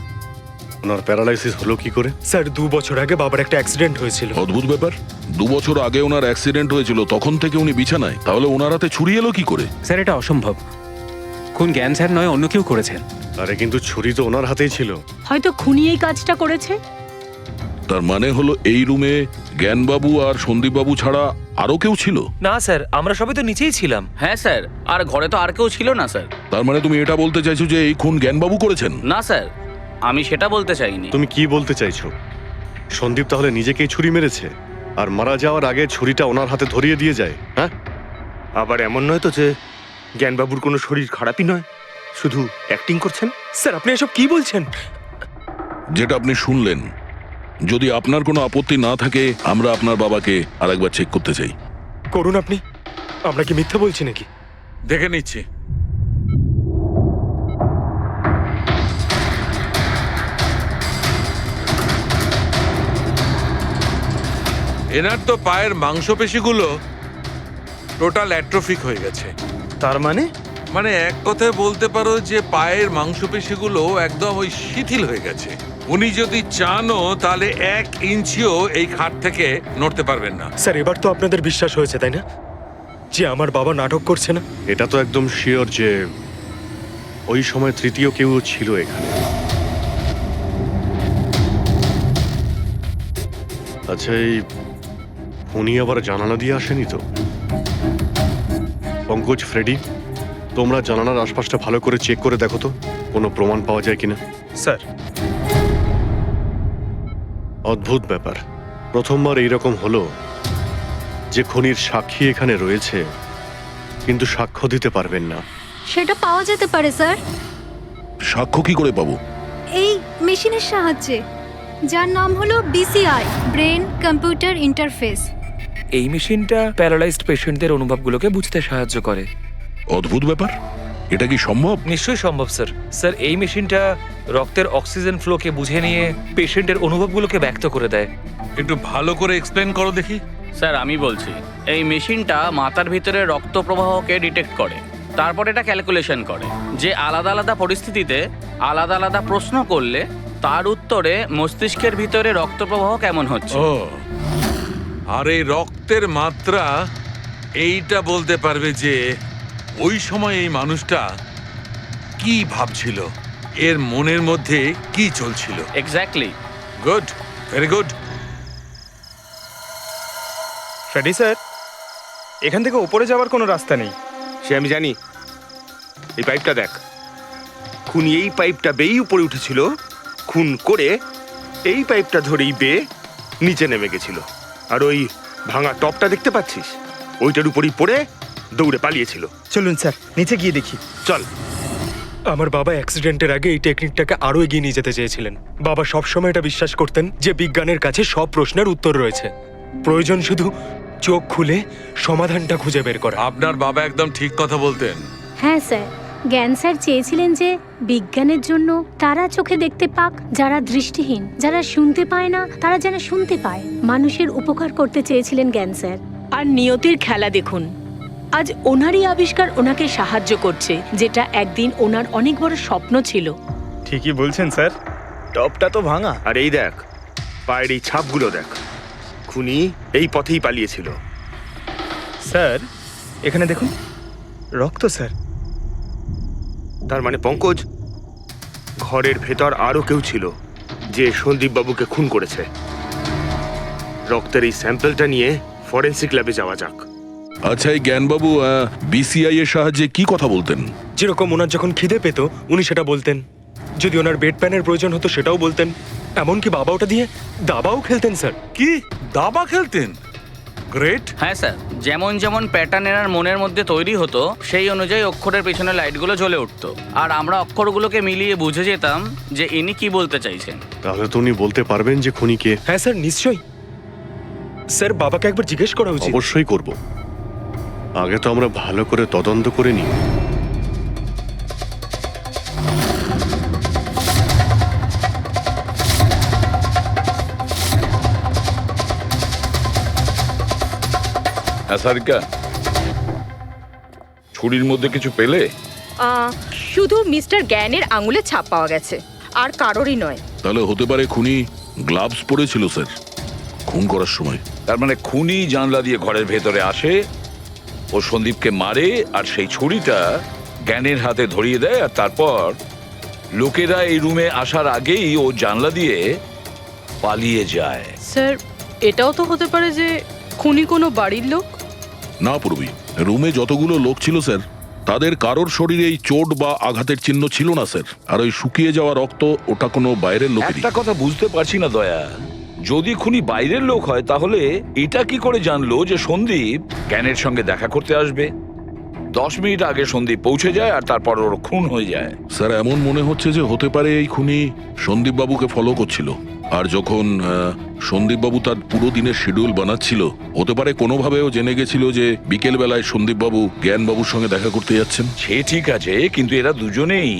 ওনার প্যারালাইসিস হলো কি করে? স্যার, 2 বছর আগে বাবার একটা অ্যাক্সিডেন্ট হয়েছিল। অদ্ভুত ব্যাপার, 2 বছর আগে ওনার অ্যাক্সিডেন্ট হয়েছিল, তখন থেকে উনি বিছানায়। তাহলে ওনার হাতে ছুরি এলো কি করে? স্যার, এটা অসম্ভব। খুন জ্ঞান স্যার নয়, অন্য কেউ করেছেন। আরে কিন্তু ছুরি তো ওনার হাতেই ছিল। হয়তো খুনি এই কাজটা করেছে। তার মানে হলো এই রুমে জ্ঞানবাবু আর সন্দীপবাবু ছাড়া আরো কেউ ছিল? না স্যার, আমরা সবাই তো নিচেই ছিলাম। হ্যাঁ স্যার, আর ঘরে তো আর কেউ ছিল না স্যার। তার মানে তুমি এটা বলতে চাইছো যে এই খুন জ্ঞানবাবু করেছেন? না স্যার, আমি সেটা বলতে চাইনি। তুমি কি বলতে চাইছো? সন্দীপ তাহলে নিজেকেই ছুরি মেরেছে আর মারা যাওয়ার আগে ছুরিটা ওনার হাতে ধরিয়ে দিয়ে যায়? হ্যাঁ, আবার এমন নয় তো যে জ্ঞানবাবুর কোনো শরীর খারাপই নয়, শুধু অ্যাক্টিং করছেন? স্যার আপনি এসব কি বলছেন? যেটা আপনি শুনলেন, যদি আপনার কোনো আপত্তি না থাকে আমরা আপনার বাবাকে আরেকবার চেক করতে চাই। করুন আপনি, আমরা কি মিথ্যা বলছি নাকি? দেখে নিচ্ছি। এনার তো পায়ের মাংসপেশিগুলো টোটাল অ্যাট্রোফিক হয়ে গেছে। তার মানে? মানে এক কথায় বলতে পারো যে পায়ের মাংসপেশিগুলো একদম ওই শিথিল হয়ে গেছে। উনি যদি চানও তাহলে 1 ইঞ্চিও এই খাট থেকে নড়তে পারবেন না। স্যার এবার তো আপনাদের বিশ্বাস হয়েছে তাই না, যে আমার বাবা নাটক করছে না? এটা তো একদম শিওর যে ওই সময় তৃতীয় কেউ ছিল এখানে। আচ্ছা, এই উনি আবার জানালা দিয়ে আসেনি তো? পঙ্কজ, ফ্রেডি, তোমরা জানালার আশপাশটা ভালো করে চেক করে দেখো তো কোনো প্রমাণ পাওয়া যায় কিনা। স্যার। অদ্ভুত ব্যাপার, প্রথমবার এইরকম হলো যে খুনির সাক্ষী এখানে রয়েছে কিন্তু সাক্ষ্য দিতে পারবেন না। সেটা পাওয়া যেতে পারে স্যার, সাক্ষ্য কি করে পাবো? এই মেশিনের সাহায্যে, যার নাম হলো BCI, ব্রেন কম্পিউটার ইন্টারফেস। এই মেশিনটা প্যারালাইজড পেশেন্টদের অনুভবগুলোকে বুঝতে সাহায্য করে। অদ্ভুত ব্যাপার, এটা কি সম্ভব? নিশ্চয়ই সম্ভব স্যার। স্যার এই মেশিনটা রক্তের অক্সিজেন ফ্লোকে বুঝে নিয়ে পেশেন্টের অনুভবগুলোকে ব্যক্ত করে দেয়। একটু ভালো করে এক্সপ্লেন করো দেখি। স্যার আমি বলছি, এই মেশিনটা মাথার ভিতরে রক্ত প্রবাহকে ডিটেক্ট করে, তারপর এটা ক্যালকুলেশন করে যে আলাদা আলাদা পরিস্থিতিতে আলাদা আলাদা প্রশ্ন করলে তার উত্তরে মস্তিষ্কের ভিতরে রক্ত প্রবাহ কেমন হচ্ছে। ও, আর এই রক্তের মাত্রা এইটা বলতে পারবে যে ওই সময় এই মানুষটা কি ভাবছিল, এর মনের মধ্যে কি চলছিল। Exactly. Good, very good. Freddy sir, এখান থেকে ওপরে যাওয়ার কোনো রাস্তা নেই, সে আমি জানি। এই পাইপটা দেখ, খুনি এই পাইপটা বেয়েই উপরে উঠেছিল, খুন করে এই পাইপটা ধরেই বেয়ে নিচে নেমে গেছিল। আর ওই ভাঙা টপটা দেখতে পাচ্ছিস, ওইটার উপরই পড়ে দৌড়ে পালিয়েছিল। চলুন স্যার, নিচে গিয়ে দেখি। চল। আমার বাবা অ্যাক্সিডেন্টের আগে এই টেকনিকটাকে আরো এগিয়ে নিয়ে যেতে চেয়েছিলেন। বাবা সবসময় এটা বিশ্বাস করতেন যে বিজ্ঞানের কাছে সব প্রশ্নের উত্তর রয়েছে, প্রয়োজন শুধু চোখ খুলে সমাধানটা খুঁজে বের করা। আপনার বাবা একদম ঠিক কথা বলতেন। হ্যাঁ স্যার, জ্ঞান স্যার চেয়েছিলেন যে বিজ্ঞানের জন্য তারা চোখে দেখতে পাক যারা দৃষ্টিহীন, যারা শুনতে পায় না তারা যেন শুনতে পায়। মানুষের উপকার করতে চেয়েছিলেন জ্ঞান স্যার। আর নিয়তির খেলা দেখুন, আজ ওনারই আবিষ্কার ওনাকে সাহায্য করছে, যেটা একদিন ওনার অনেক বড় স্বপ্ন ছিল। ঠিকই বলছেন স্যার, টপটা তো ভাঙা। আর এই দেখ, পায়ের এই ছাপগুলো দেখ, খুনি এই পথেই পালিয়েছিল। স্যার এখানে দেখুন, রক্ত স্যার। তার মানে পঙ্কজ, ঘরের ভেতর আরো কেউ ছিল যে সন্দীপ বাবুকে খুন করেছে। রক্তের এই স্যাম্পলটা নিয়ে ফরেন্সিক ল্যাবে যাওয়া যাক। আচ্ছা, এই জ্ঞানবাবু BCI এর সাহায্যে কি কথা বলতেন? যেরকম ওনার যখন খিদে পেত উনি সেটা বলতেন, যদি ওনার বেড প্যানের প্রয়োজন হতো সেটাও বলতেন, এমনকি বাবা ওটা দিয়ে দাবাও খেলতেন স্যার। কি দাবা খেলতেন? গ্রেট। হ্যাঁ স্যার, যেমন যেমন প্যাটার্ন এনার মনের মধ্যে তৈরি হতো সেই অনুযায়ী অক্ষরের পেছনে লাইটগুলো জ্বলে উঠতো, আর আমরা অক্ষরগুলোকে মিলিয়ে বুঝে যেতাম যে ইনি কি বলতে চাইছেন। তাহলে তো উনি বলতে পারবেন যে খুনি কে। হ্যাঁ স্যার, নিশ্চয়ই। স্যার বাবাকে একবার জিজ্ঞেস করা উচিত। অবশ্যই করব, আগে তো আমরা ভালো করে তদন্ত করে নিই। সারিকা, ছুরির মধ্যে কিছু পেলে? শুধু মিস্টার জ্ঞানের আঙুলে ছাপ পাওয়া গেছে, আর কারোরই নয়। তাহলে হতে পারে খুনি গ্লাভস পরেছিল স্যার খুন করার সময়। তার মানে খুনি জানলা দিয়ে ঘরের ভেতরে আসে, ও সন্দীপকে মারে, আর সেই ছুরিটা জ্ঞানের হাতে ধরিয়ে দেয়, আর তারপর লোকেরা এই রুমে আসার আগেই ও জানলা দিয়ে পালিয়ে যায়। স্যার এটাও তো হতে পারে যে খুনি কোনো বাড়ির লোক। না পূর্বী, রুমে যতগুলো লোক ছিল স্যার, তাদের কারোর শরীরেই চোট বা আঘাতের চিহ্ন ছিল না স্যার। আর ওই শুকিয়ে যাওয়া রক্ত, ওটা কোনো বাইরের লোকেরই। একটা কথা বুঝতে পারছি না দয়া, যদি খুনি বাইরের লোক হয় তাহলে এটা কি করে জানলো যে সন্দীপ জ্ঞানের সঙ্গে দেখা করতে আসবে? 10 মিনিট আগে সন্দীপ পৌঁছে যায় আর তারপর ওর খুন হয়ে যায়। স্যার এমন মনে হচ্ছে যে হতে পারে এই খুনি সন্দীপ বাবুকে ফলো করছিল, আর যখন সন্দীপ বাবু তার পুরো দিনের শিডিউল বানাচ্ছিল, হতে পারে কোনোভাবেও জেনে গেছিল যে বিকেল বেলায় সন্দীপ বাবু জ্ঞান বাবুর সঙ্গে দেখা করতে যাচ্ছেন। সে ঠিক আছে, কিন্তু এরা দুজনেই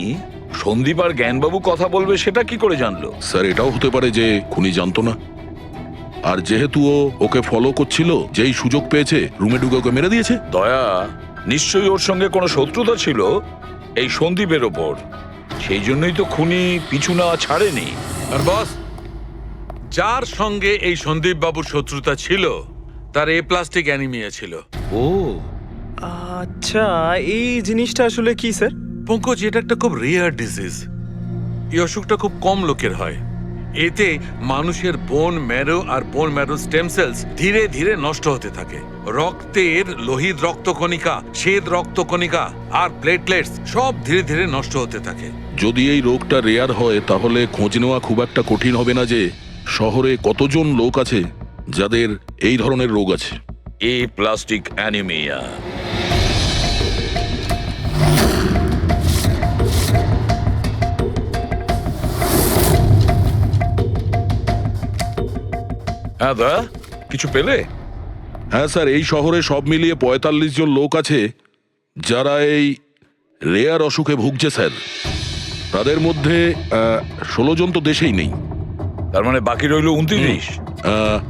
সন্দীপ আর জ্ঞানবাবু কথা বলবে সেটা কি করে জানলো? স্যার এটাও হতে পারে যে খুনি জানতো না, আর যেহেতু ও ওকে ফলো করছিল, যেই সুযোগ পেয়েছে রুমে ঢুকে ওকে মেরে দিয়েছে। দয়া নিশ্চয়ই ওর সঙ্গে কোনো শত্রুতা ছিল এই সন্দীপের ওপর, সেই জন্যই তো খুনি পিছু নেওয়া ছাড়েনি। আর বস, যার সঙ্গে এই সন্দীপ বাবুর শত্রুতা ছিল তার এ প্লাস্টিক অ্যানিমিয়া ছিল। ও আচ্ছা, এই জিনিসটা আসলে কি স্যার? পঙ্কজ, এটা একটা খুব রেয়ার ডিজিজ। এই অসুখটা খুব কম লোকের হয়। এতে মানুষের বোন ম্যারো আর বোন ম্যারো স্টেম সেলস ধীরে ধীরে নষ্ট হতে থাকে। রক্তের লোহিত রক্তকণিকা, শ্বেত রক্তকণিকা আর প্লেটলেটস সব ধীরে ধীরে নষ্ট হতে থাকে। যদি এই রোগটা রেয়ার হয় তাহলে খোঁজ নেওয়া খুব একটা কঠিন হবে না যে শহরে কতজন লোক আছে যাদের এই ধরনের রোগ আছে। এ প্লাস্টিক অ্যানিমিয়া। হ্যাঁ দা, কিছু পেলে? হ্যাঁ স্যার, এই শহরে সব মিলিয়ে ৪৫ জন লোক আছে যারা এই রেয়ার অসুখে ভুগছে স্যার। তাদের মধ্যে ১৬ জন তো দেশেই নেই। তার মানে বাকি রইল ২৯।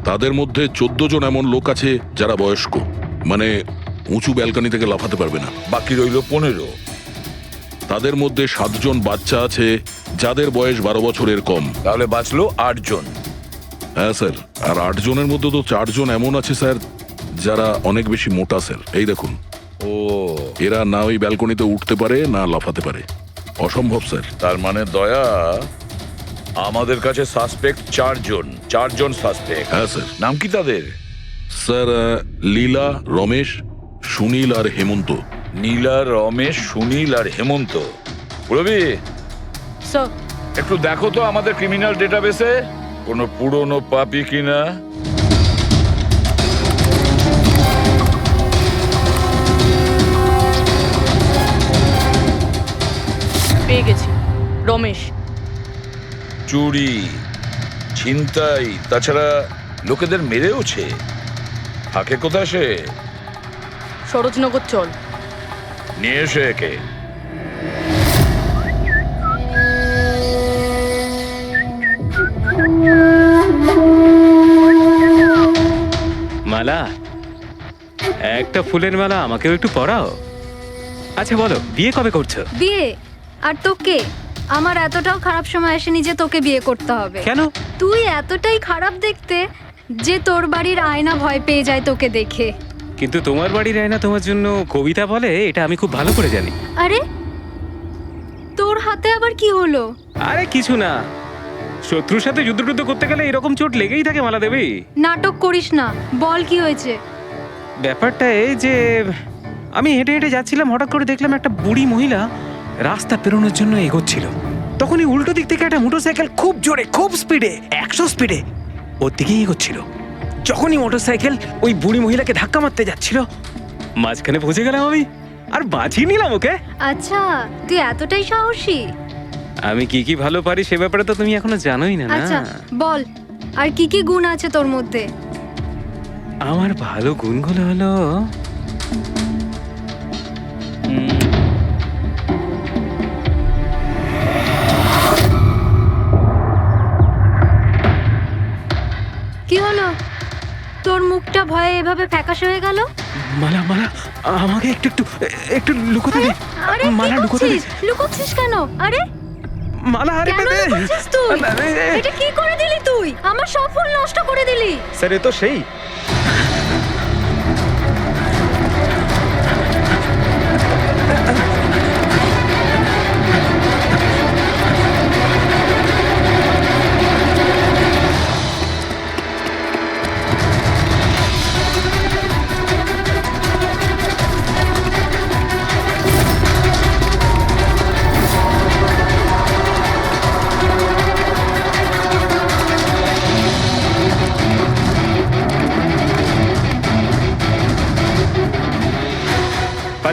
তাদের মধ্যে ১৪ জন এমন লোক আছে যারা বয়স্ক, মানে উঁচু ব্যালকনি থেকে লাফাতে পারবে না। বাকি রইল ১৫। তাদের মধ্যে ৭ জন বাচ্চা আছে যাদের বয়স ১২ বছরের কম। তাহলে বাঁচলো ৮ জন। হ্যাঁ স্যার, আর ৮ জনের মধ্যে তো ৪ জন এমন আছে স্যার যারা অনেক বেশি মোটা স্যার। এই দেখুন, ও এরা না ওই ব্যালকনিতে উঠতে পারে না লাফাতে পারে, অসম্ভব স্যার। তার মানে দয়া, আমাদের কাছে সাসপেক্ট ৪ জন। ৪ জন সাসপেক্ট। হ্যাঁ স্যার। নাম কি তাদের? স্যার লীলা, রমেশ, সুনীল আর হেমন্ত। নীলা, রমেশ, সুনীল আর হেমন্ত। রবি, স্যার একটু দেখো তো আমাদের ক্রিমিনাল ডেটাবেসে কোনো পুরনো পাপি কিনা। পেয়ে গেছি, রমেশ। চুরি, ছিনতাই, তাছাড়া লোকেদের মেরেওছে। থাকে কোথায় সে? সরোজনগর চল। নিয়ে এসে একে। মালা, একটা ফুলের মালা আমাকেও একটু পরাও। আচ্ছা বলো, বিয়ে কবে করছো? বিয়ে? আর তোকে? আমার এতটাও খারাপ সময় আসেনি যে তোকে বিয়ে করতে হবে। কেন? তুই এতটাই খারাপ দেখতে যে তোর বাড়ির আয়না ভয় পেয়ে যায় তোকে দেখে। কিন্তু তোমার বাড়ির আয়না তোমার জন্য কবিতা বলে, এটা আমি খুব ভালো করে জানি। আরে তোর হাতে আবার কি হলো? আরে কিছু না, শত্রুর সাথে যুদ্ধ করতে গেলে এরকম চোট লেগেই থাকে মালা দেবী। নাটক করিস না, বল কি হয়েছে? ব্যাপারটা এই যে আমি হেঁটে হেঁটে যাচ্ছিলাম, হঠাৎ করে দেখলাম একটা বুড়ি মহিলা রাস্তা পেরোনোর জন্য এগোচ্ছিল। তখনই উল্টো দিক থেকে একটা মোটরসাইকেল খুব জোরে, খুব স্পিডে, ১০০ স্পিডে ওর দিকেই এগোচ্ছিল। যখনই মোটরসাইকেল ওই বুড়ি মহিলাকে ধাক্কা মারতে যাচ্ছিল, মাঝখানে পৌঁছে গেলাম আমি আর বাঁচিয়ে নিলাম ওকে। আচ্ছা, তুই এতটাই সাহসী? আমি কি কি ভালো পারি সে ব্যাপারে তো তুমি এখনো জানোই না। আচ্ছা বল, আর কি কি গুণ আছে তোর মধ্যে? আমার ভালো গুণগুলো হলো কি হলো? তোর মুখটা ভয়ে এভাবে ফ্যাকাশে হয়ে গেল? মালা, মালা আমাকে একটু একটু একটু লুকোতে দে। আরে মালা লুকোতে দে। লুকোচ্ছিস কেন? আরে মালা, আরে কেন লুকোচ্ছিস তুই? এটা কি করে দিলি তুই? আমার সব ফুল নষ্ট করে দিলি। স্যার এ তো সেই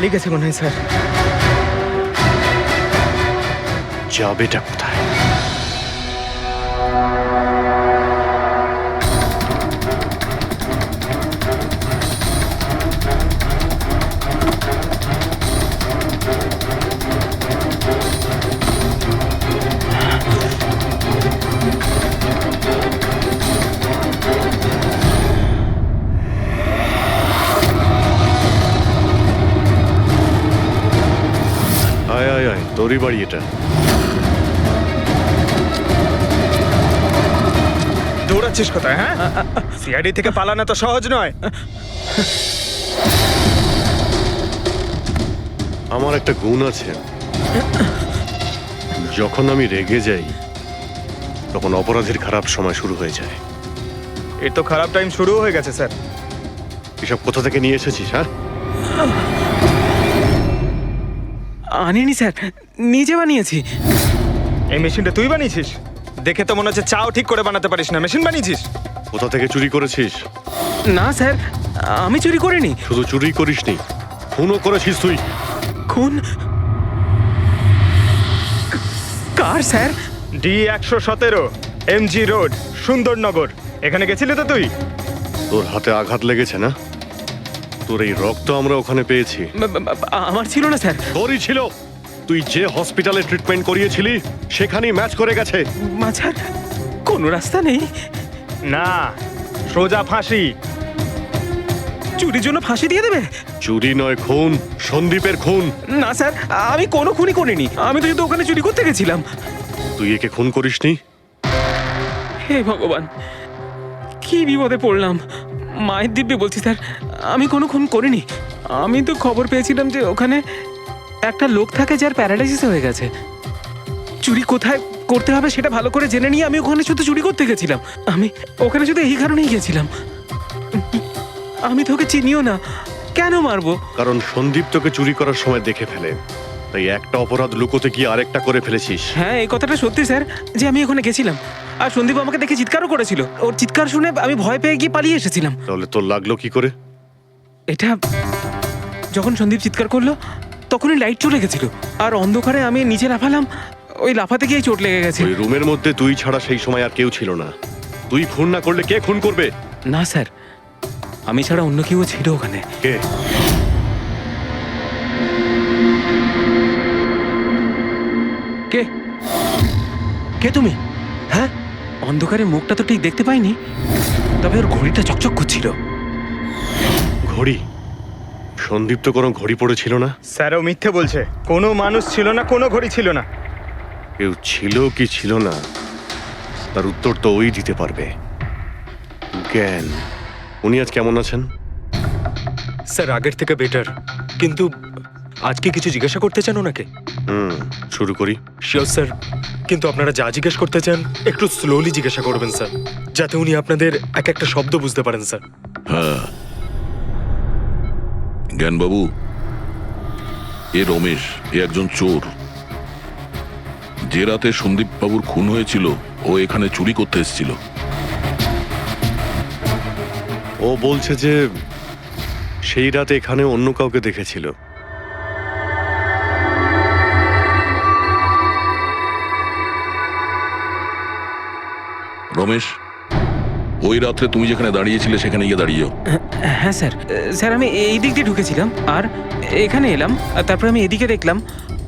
পালিয়ে গেছে মনে হয় স্যার। যাবেটা কোথায়? আয় আয় আয়, তোরই বাড়ি এটা। দৌড়াচ্ছিস কোথায়? হ্যাঁ, সিআইডি থেকে পালানো তো সহজ নয়। আমার একটা গুণ আছে, যখন আমি রেগে যাই তখন অপরাধের খারাপ সময় শুরু হয়ে যায়। এর তো খারাপ টাইম শুরু হয়ে গেছে স্যার। এসব কোথা থেকে নিয়ে এসেছিস? হ্যাঁ, আনিনি স্যার, নিজে বানিয়েছি। এই মেশিনটা তুই বানিয়েছিস? দেখে তো মনে হচ্ছে চাও ঠিক করে বানাতে পারিস না, মেশিন বানিয়েছিস। কোথা থেকে চুরি করেছিস? না স্যার, আমি চুরি করিনি। শুধু চুরি করিসনি, খুনও করেছিস তুই। খুন? কার sir? D117 MG road, Sundarnagar. এখানে গেছিলি তো তুই? তোর হাতে আঘাত লেগেছে না? তোর এই রক্ত আমরা ওখানে পেয়েছি। আমার ছিল না স্যার। তোরই ছিল। তুই যে হসপিটালে ট্রিটমেন্ট করিয়েছিলি সেখানেই ম্যাচ করে গেছে। মাঝার কোনো রাস্তা নেই? না, সোজা ফাঁসি। চুরির জন্য ফাঁসি দিয়ে দেবে? চুরি নয়, খুন, সন্দীপের খুন। না স্যার, আমি কোনো খুনই করিনি। আমি তো শুধু ওখানে চুরি করতে গেছিলাম। তুই একে খুন করিসনি? হে ভগবান, কি বিপদে পড়লাম। মায়ের দিব্যি বলছি স্যার, আমি কোনো খুন করিনি। আমি তো খবর পেয়েছিলাম যে ওখানে একটা লোক থাকে যার প্যারালাইসিস হয়ে গেছে। চুরি কোথায় করতে হবে সেটা ভালো করে জেনে নিয়ে আমি ওখানে শুধু চুরি করতে গেছিলাম। আমি ওখানে শুধু এই কারণেই গেছিলাম। আমি তোকে চিনিও না, কেন মারবো? কারণ সন্দীপ তোকে চুরি করার সময় দেখে ফেলে, তাই একটা অপরাধ লুকোতে গিয়ে আরেকটা করে ফেলেছিস। হ্যাঁ, এই কথাটা সত্যি স্যার যে আমি ওখানে গেছিলাম। আর সন্দীপ আমাকে দেখে চিৎকারও করেছিল। ওর চিৎকার শুনে আমি ভয় পেয়ে গিয়ে পালিয়ে এসেছিলাম। তাহলে তোর লাগলো কি করে? এটা যখন সন্দীপ চিৎকার করলো তখনই লাইট চলে গেছিল, আর অন্ধকারে আমি নিচে লাফালাম। ওই লাফাতে গিয়ে চোট লেগে গেছে। ওই রুমের মধ্যে তুই ছাড়া সেই সময় আর কেউ ছিল না। তুই খুন না করলে কে খুন করবে? না স্যার, আমি ছাড়া অন্য কেউ ছিল ওখানে। কে? কে? কে তুমি? হ্যাঁ, অন্ধকারে মুখটা তো ঠিক দেখতে পাইনি, তবে ওর ঘড়িটা চকচক করছিল। ঘড়ি? সন্দীপ তো কোনো ঘড়ি পড়েছিল না। স্যারও মিথ্যে বলছে। কোনো মানুষ ছিল না, কোনো ঘড়ি ছিল না। কেউ ছিল কি ছিল না তার উত্তর তো ওই দিতে পারবে। জ্ঞান, উনি আজ কেমন আছেন? স্যার আগের থেকে বেটার, কিন্তু আজকে কিছু জিজ্ঞাসা করতে চান ওনাকে? শুরু করি। শিওর স্যার, কিন্তু আপনারা যা জিজ্ঞেস করতে চান একটু স্লোলি জিজ্ঞাসা করবেন স্যার, যাতে উনি আপনাদের এক একটা শব্দ বুঝতে পারেন স্যার। হ্যাঁ, জ্ঞানবাবু, এ রমেশ, এ একজন চোর। যে রাতে সন্দীপ বাবুর খুন হয়েছিল ও এখানে চুরি করতে এসেছিল। ও বলছে যে সেই রাতে এখানে অন্য কাউকে দেখেছিল। রমেশ, ওই রাত্রে তুমি যেখানে দাঁড়িয়েছিলে সেখানে গিয়ে দাঁড়িয়েও। হ্যাঁ স্যার, স্যার আমি এই দিক দিয়ে ঢুকেছিলাম আর এখানে এলাম, আর তারপর আমি এদিকে দেখলাম,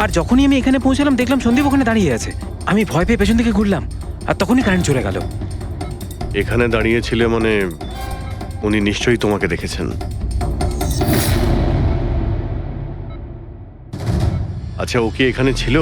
আর যখনই আমি এখানে পৌঁছালাম দেখলাম সন্দীপ ওখানে দাঁড়িয়ে আছে। আমি ভয় পেয়ে পেছন দিকে ঘুরলাম আর তখনই কারেন্ট চলে গেল। এখানে দাঁড়িয়েছিলে মানে উনি নিশ্চয়ই তোমাকে দেখেছেন। আচ্ছা, ও কি এখানে ছিল?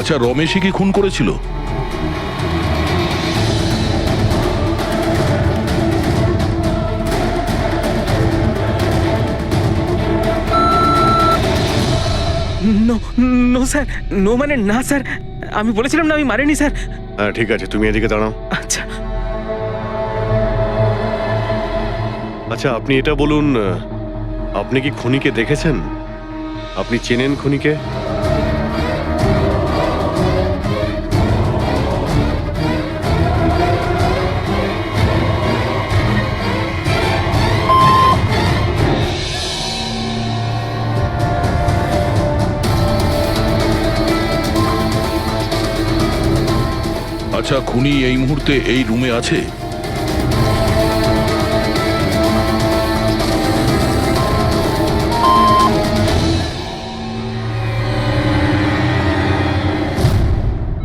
আচ্ছা, রমেশই কি খুন করেছিল? স্যার নো মানে না স্যার, আমি বলেছিলাম না আমি মারিনি স্যার। হ্যাঁ ঠিক আছে, তুমি এদিকে দাঁড়াও। আচ্ছা আচ্ছা, আপনি এটা বলুন, আপনি কি খুনিকে দেখেছেন? আপনি চেনেন খুনিকে? আচ্ছা, খুনি এই মুহূর্তে এই রুমে আছে?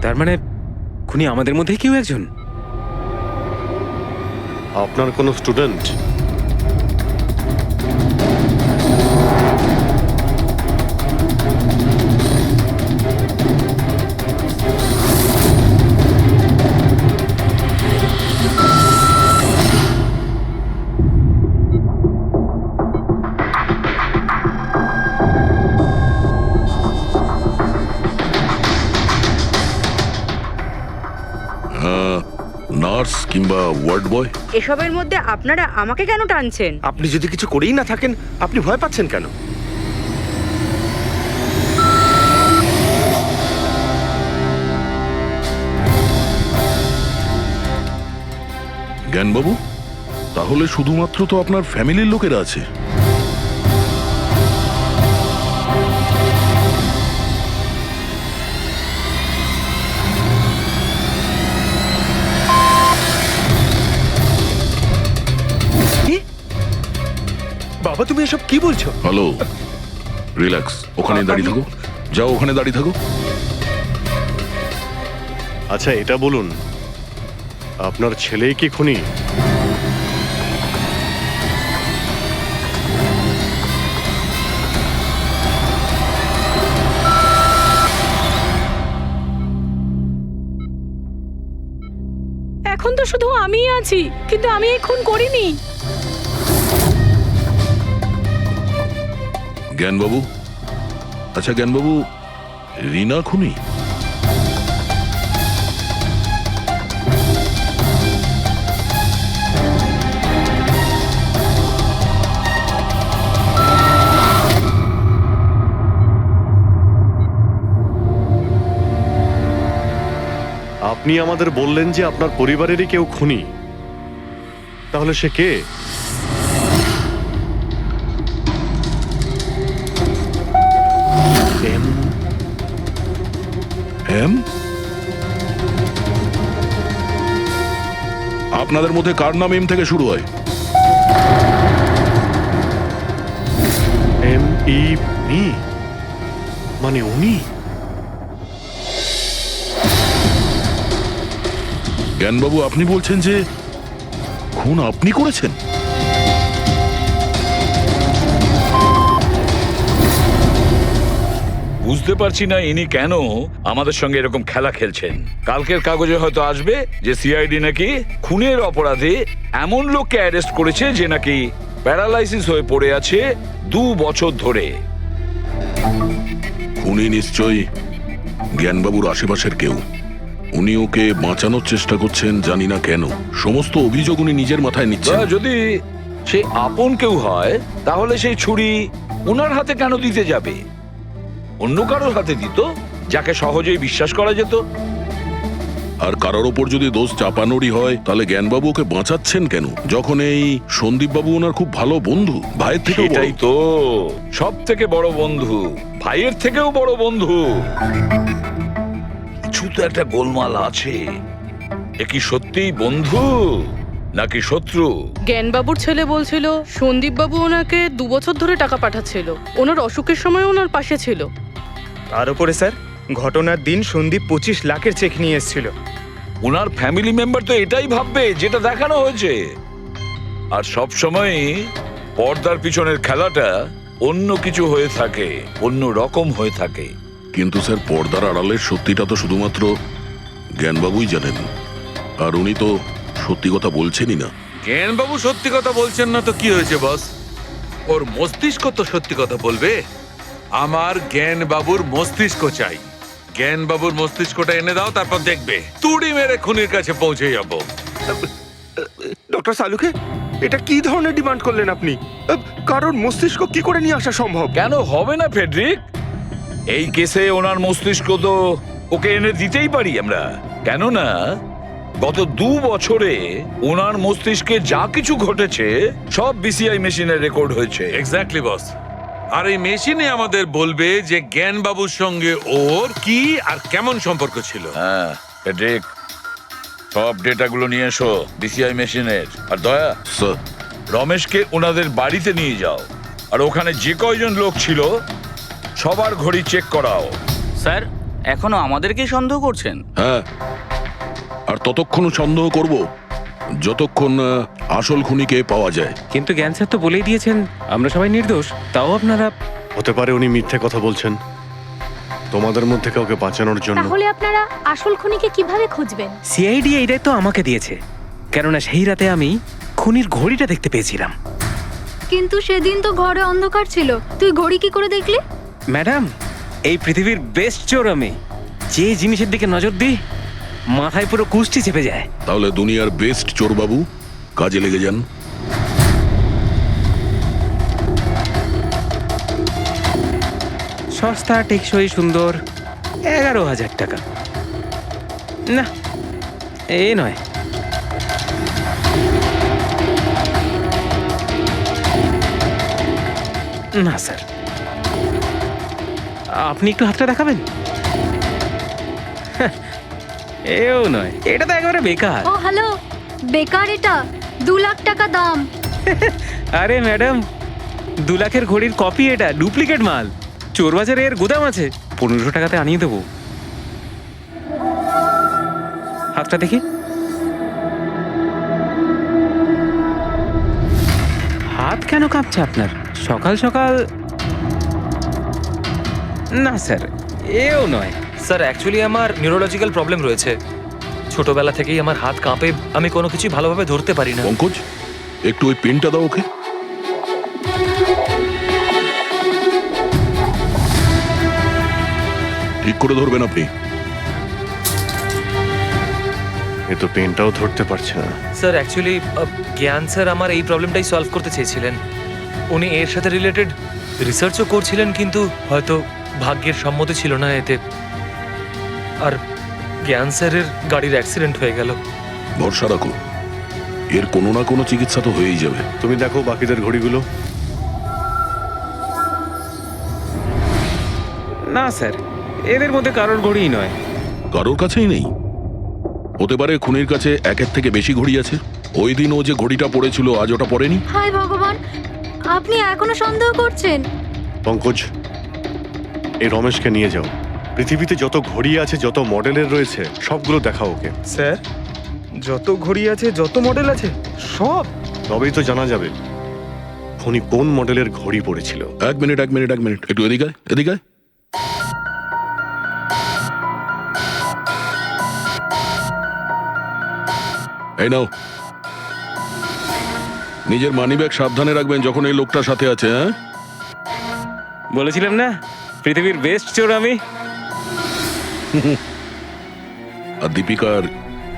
তার মানে খুনি আমাদের মধ্যে কেউ একজন? আপনার কোনো স্টুডেন্ট? নার্স কিংবা ওয়ার্ড বয়? এসবের মধ্যে আপনারা আমাকে কেন টানছেন? আপনি যদি কিছু করেই না থাকেন, আপনি ভয় পাচ্ছেন কেন? জ্ঞানবাবু, তাহলে শুধুমাত্র তো আপনার ফ্যামিলির লোকেরা আছে। বাবা তুমি এসব কি বলছো? হ্যালো, রিল্যাক্স, ওখানে দাঁড়িয়ে থাকো, যাও ওখানে দাঁড়িয়ে থাকো। আচ্ছা এটা বলুন, আপনার ছেলেই কি খুনি? এখন তো শুধু আমিই আছি, কিন্তু আমি এই খুন করিনি। জ্ঞানবাবু, আচ্ছা জ্ঞানবাবু, রিনা খুনি? আপনি আমাদের বললেন যে আপনার পরিবারেরই কেউ খুনি, তাহলে সে কে? আপনাদের মধ্যে কার নাম এম থেকে শুরু হয়? মি মানে উনি? জ্ঞানবাবু, আপনি বলছেন যে খুন আপনি করেছেন? বুঝতে পারছি না ইনি কেন আমাদের সঙ্গে এরকম খেলা খেলছেন। কালকের কাগজে হয়তো আসবে যে সিআইডি নাকি খুনের অপরাধে এমন লোককে অ্যারেস্ট করেছে যে নাকি প্যারালাইসিস হয়ে পড়ে আছে 2 বছর ধরে। খুনি নিশ্চয়ই জ্ঞানবাবুর আশেপাশের কেউ। উনি ওকে বাঁচানোর চেষ্টা করছেন, জানি না কেন। সমস্ত অভিযোগ উনি নিজের মাথায় নিচ্ছেন। যদি সে আপন কেউ হয় তাহলে সেই ছুরি ওনার হাতে কেন দিতে যাবে? অন্য কারোর হাতে দিত, যাকে সহজেই বিশ্বাস করা যেত। আর কারোর ওপর যদি দোষ চাপানোরই হয়, তাহলে জ্ঞানবাবু ওকে বাঁচাচ্ছেন কেন, যখন এই সন্দীপবাবু ওনার খুব ভালো বন্ধু, ভাইয়ের থেকে? এটাই তো, সব থেকে বড় বন্ধু, ভাইয়ের থেকেও বড় বন্ধু। কিছু তো একটা গোলমাল আছে। এ কি সত্যিই বন্ধু নাকি শত্রু? জ্ঞানবাবুর ছেলে বলছিল সন্দীপবাবু ওনাকে 2 বছর ধরে টাকা পাঠাচ্ছিল, ওনার অসুখের সময় ওনার পাশে ছিল। তার উপরে স্যার, ঘটনার দিন সন্দীপ 25 লাখের চেক নিয়ে এসেছিল। ওনার ফ্যামিলি মেম্বার তো এটাই ভাববে যেটা দেখানো হয়েছে। আর সব সময় পর্দার পিছনের খেলাটা অন্য কিছু হয়ে থাকে, অন্য রকম হয়ে থাকে। কিন্তু স্যার, পর্দার আড়ালের সত্যিটা তো শুধুমাত্র জ্ঞানবাবুই জানেন, আর উনি তো সত্যি কথা বলছেনই না। জ্ঞানবাবু সত্যি কথা বলছেন না তো কি হয়েছে বস? ওর মস্তিষ্ক তো সত্যি কথা বলবে। আমার জ্ঞান বাবুর মস্তিষ্ক চাই। জ্ঞান বাবুর মস্তিষ্কটা এনে দাও, তারপর দেখবে তুড়ি মেরে খুনির কাছে পৌঁছে যাবো। ডক্টর সালুকে, এটা কি ধরনের ডিমান্ড করলেন আপনি? কারণ মস্তিষ্ক কি করে নিয়ে আসা সম্ভব? কেন হবে না ফেডরিক? এই কেসে ওনার মস্তিষ্ক তো ওকে এনে দিতেই পারি আমরা। কেননা গত 2 বছরে ওনার মস্তিষ্কে যা কিছু ঘটেছে সব বিসিআই মেশিনে রেকর্ড হয়েছে। এক্স্যাক্টলি বস। আর এই মেশিনে আমাদের বলবে যে জ্ঞান বাবুর সঙ্গে ওর কি আর কেমন সম্পর্ক ছিল। হ্যাঁ ফেডরিক, সব ডেটাগুলো নিয়ে এসো বিসিআই মেশিনের। আর দয়া স্যার, রমেশকে ওনাদের বাড়িতে নিয়ে যাও, আর ওখানে যে কয়জন লোক ছিল সবার ঘড়ি চেক করাও। স্যার, এখনো আমাদেরকেই সন্দেহ করছেন? হ্যাঁ, আর ততক্ষণ সন্দেহ করব যতক্ষণ আসল খুনিকে পাওয়া যায়। কিন্তু জ্ঞান স্যার তো বলেই দিয়েছেন আমরা সবাই নির্দোষ, তাও আপনারা। হতে পারে উনি মিথ্যে কথা বলছেন তোমাদের মধ্যে কাউকে বাঁচানোর জন্য। তাহলে আপনারা আসল খুনিকে কিভাবে খুঁজবেন? সিআইডি এই দায়িত্ব আমাকে দিয়েছে, কেননা সেই রাতে আমি খুনির ঘড়িটা দেখতে পেয়েছিলাম। কিন্তু সেদিন তো ঘরে অন্ধকার ছিল, তুই ঘড়ি কি করে দেখলি? ম্যাডাম, এই পৃথিবীর বেস্ট চোর আমি। যে জিনিসের দিকে নজর দিই মাথায় পুরো কুষ্টি চেপে যায়। তাহলে দুনিয়ার বেস্ট চোরবাবু কাজে লেগে যান। সস্তা, টেকসই, সুন্দর, 11,000 টাকা। না, এ নয়। না স্যার, আপনি একটু হাতটা দেখাবেন? এও নয়, এটা তো একেবারে বেকার। ও হ্যালো, বেকার এটা, 2 লাখ টাকা দাম। আরে ম্যাডাম, 2 লাখের ঘড়ির কপি, এটা ডুপ্লিকেট মাল। চোরবাজারে এর গুদাম আছে, 1500 টাকাতে আনিয়ে দেবো। হাতটা দেখি। হাত কেন কাঁপছে আপনার সকাল সকাল? না স্যার, এও নয়। স্যার, অ্যাকচুয়ালি আমার নিউরোলজিক্যাল প্রবলেম রয়েছে। ছোটবেলা থেকেই আমার হাত কাঁপে, আমি কোনো কিছু ভালোভাবে ধরতে পারি না। পঙ্কজ, একটু ওই পেনটা দাও ওকে। ঠিক করে ধরবেন আপনি। এ তো পেনটাও ধরতে পারছে না। স্যার, অ্যাকচুয়ালি জ্ঞান স্যার আমার এই প্রবলেমটাই সলভ করতে চেয়েছিলেন। উনি এর সাথে রিলেটেড রিসার্চও করছিলেন, কিন্তু হয়তো ভাগ্যের সম্মতি ছিল না এতে। আর জ্ঞান স্যারের গাড়ির অ্যাক্সিডেন্ট হয়ে গেল। ভরসা রাখো, এর কোনো না কোনো চিকিৎসা তো হয়েই যাবে। তুমি দেখো বাকিদের ঘড়িগুলো। না স্যার, এদের মধ্যে কারোর ঘড়িই নয়। কারোর কাছেই নেই? হতে পারে খুনির কাছে 1-এর থেকে বেশি ঘড়ি আছে। ওই দিন ও যে ঘড়িটা পড়েছিল আজ ওটা পড়েনি। হায় ভগবান, আপনি এখনো সন্দেহ করছেন? পঙ্কজ, এই রমেশকে নিয়ে যাও। পৃথিবীতে যত ঘড়ি আছে, যত মডেলের রয়েছে, সবগুলো দেখাও ওকে। স্যার, যত ঘড়ি আছে, যত মডেল আছে, সব? তবেই তো জানা যাবে খুনি কোন মডেলের ঘড়ি পড়েছিল। এক মিনিট, একটু এদিকে আয়, এদিকে আয়। এই নাও, নিজের মানিব্যাগ সাবধানে রাখবেন যখন এই লোকটার সাথে আছে। হ্যাঁ, বলেছিলাম না পৃথিবীর বেস্ট চোর আমি। আর দীপিকার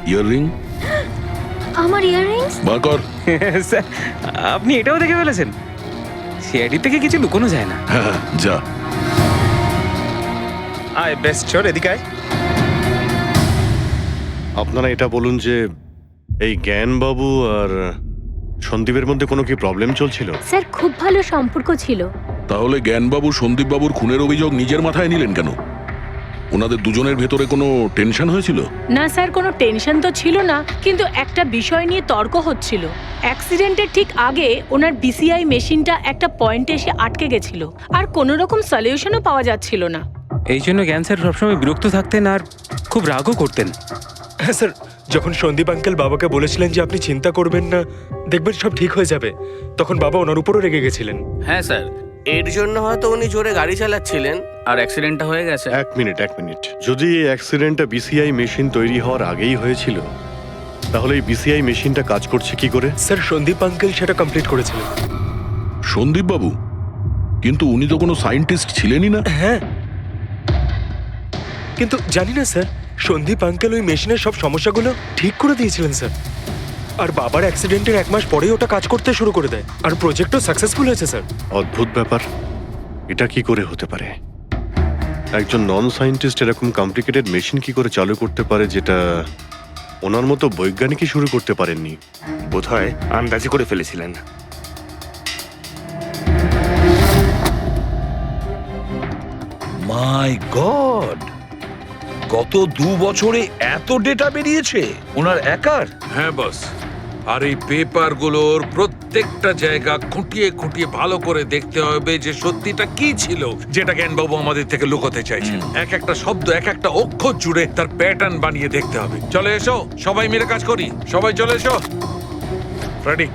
ইয়াররিং? আমার ইয়াররিংস? বার কর। স্যার, আপনি এটাও দেখে ফেলেছেন? সিআইডি থেকে কিছু লুকোনো যায় না। হ্যাঁ, যা। আয় বেস্ট চোর, এদিকে আয়। আপনারা এটা বলুন যে এই জ্ঞানবাবু আর সন্দীপের মধ্যে কোনো কি প্রবলেম চলছিল? স্যার, খুব ভালো সম্পর্ক ছিল। তাহলে জ্ঞানবাবু সন্দীপবাবুর খুনের অভিযোগ নিজের মাথায় নিলেন কেন? ওনাদের দুজনের ভেতরে কোনো টেনশন হয়েছিল? না স্যার, কোনো টেনশন তো ছিল না, কিন্তু একটা বিষয় নিয়ে তর্ক হচ্ছিল। অ্যাক্সিডেন্টের ঠিক আগে ওনার বিসিআই মেশিনটা একটা পয়েন্টে এসে আটকে গেছিল, আর কোনো রকম সলিউশনও পাওয়া যাচ্ছিল না। এই জন্য জ্ঞান স্যার সবসময় বিরক্ত থাকতেন আর খুব রাগও করতেন। হ্যাঁ স্যার, যখন সন্দীপ আঙ্কেল বাবাকে বলেছিলেন যে আপনি চিন্তা করবেন না, দেখবেন সব ঠিক হয়ে যাবে, তখন বাবা ওনার উপরও রেগে গেছিলেন। হ্যাঁ স্যার, এর জন্য হয়তো উনি জোরে গাড়ি চালাচ্ছিলেন আর অ্যাক্সিডেন্টটা হয়ে গেছে। এক মিনিট। যদি এই অ্যাক্সিডেন্টটা বিসিআই মেশিন তৈরি হওয়ার আগেই হয়েছিল, তাহলে এই বিসিআই মেশিনটা কাজ করছে কি করে? স্যার, সন্দীপ আঙ্কেল সেটা কমপ্লিট করেছিলেন। সন্দীপ বাবু? কিন্তু উনি তো কোনো সায়েন্টিস্ট ছিলেনই না। হ্যাঁ, কিন্তু জানি না স্যার, সন্দীপ আঙ্কেল ওই মেশিনের সব সমস্যাগুলো ঠিক করে দিয়েছিলেন স্যার। আর বাবার অ্যাক্সিডেন্টের 1 মাস পরেই ওটা কাজ করতে শুরু করে দেয়, আর প্রজেক্টও সাকসেসফুল হয়েছে স্যার। অদ্ভুত ব্যাপার, এটা কি করে হতে পারে? একজন নন সায়েন্টিস্ট এরকম কমপ্লিকেটেড মেশিন কি করে চালু করতে পারে, যেটা ওনার মতো বৈজ্ঞানিকই শুরু করতে পারেননি? বোধহয় আন্দাজি করে ফেলেছিলেন। মাই গড, গত 2 বছরে এত ডেটা বেরিয়েছে ওনার একার? হ্যাঁ বস, আর এই পেপারগুলোর প্রত্যেকটা জায়গা খুঁটিয়ে খুঁটিয়ে ভালো করে দেখতে হবে যে সত্যিটা কি ছিল যেটা জ্ঞানবাবু আমাদের থেকে লুকোতে চাইছেন। এক একটা শব্দ, এক একটা অক্ষর জুড়ে তার প্যাটার্ন বানিয়ে দেখতে হবে। চলে এসো, সবাই মিলে কাজ করি। সবাই চলে এসো। রেডি?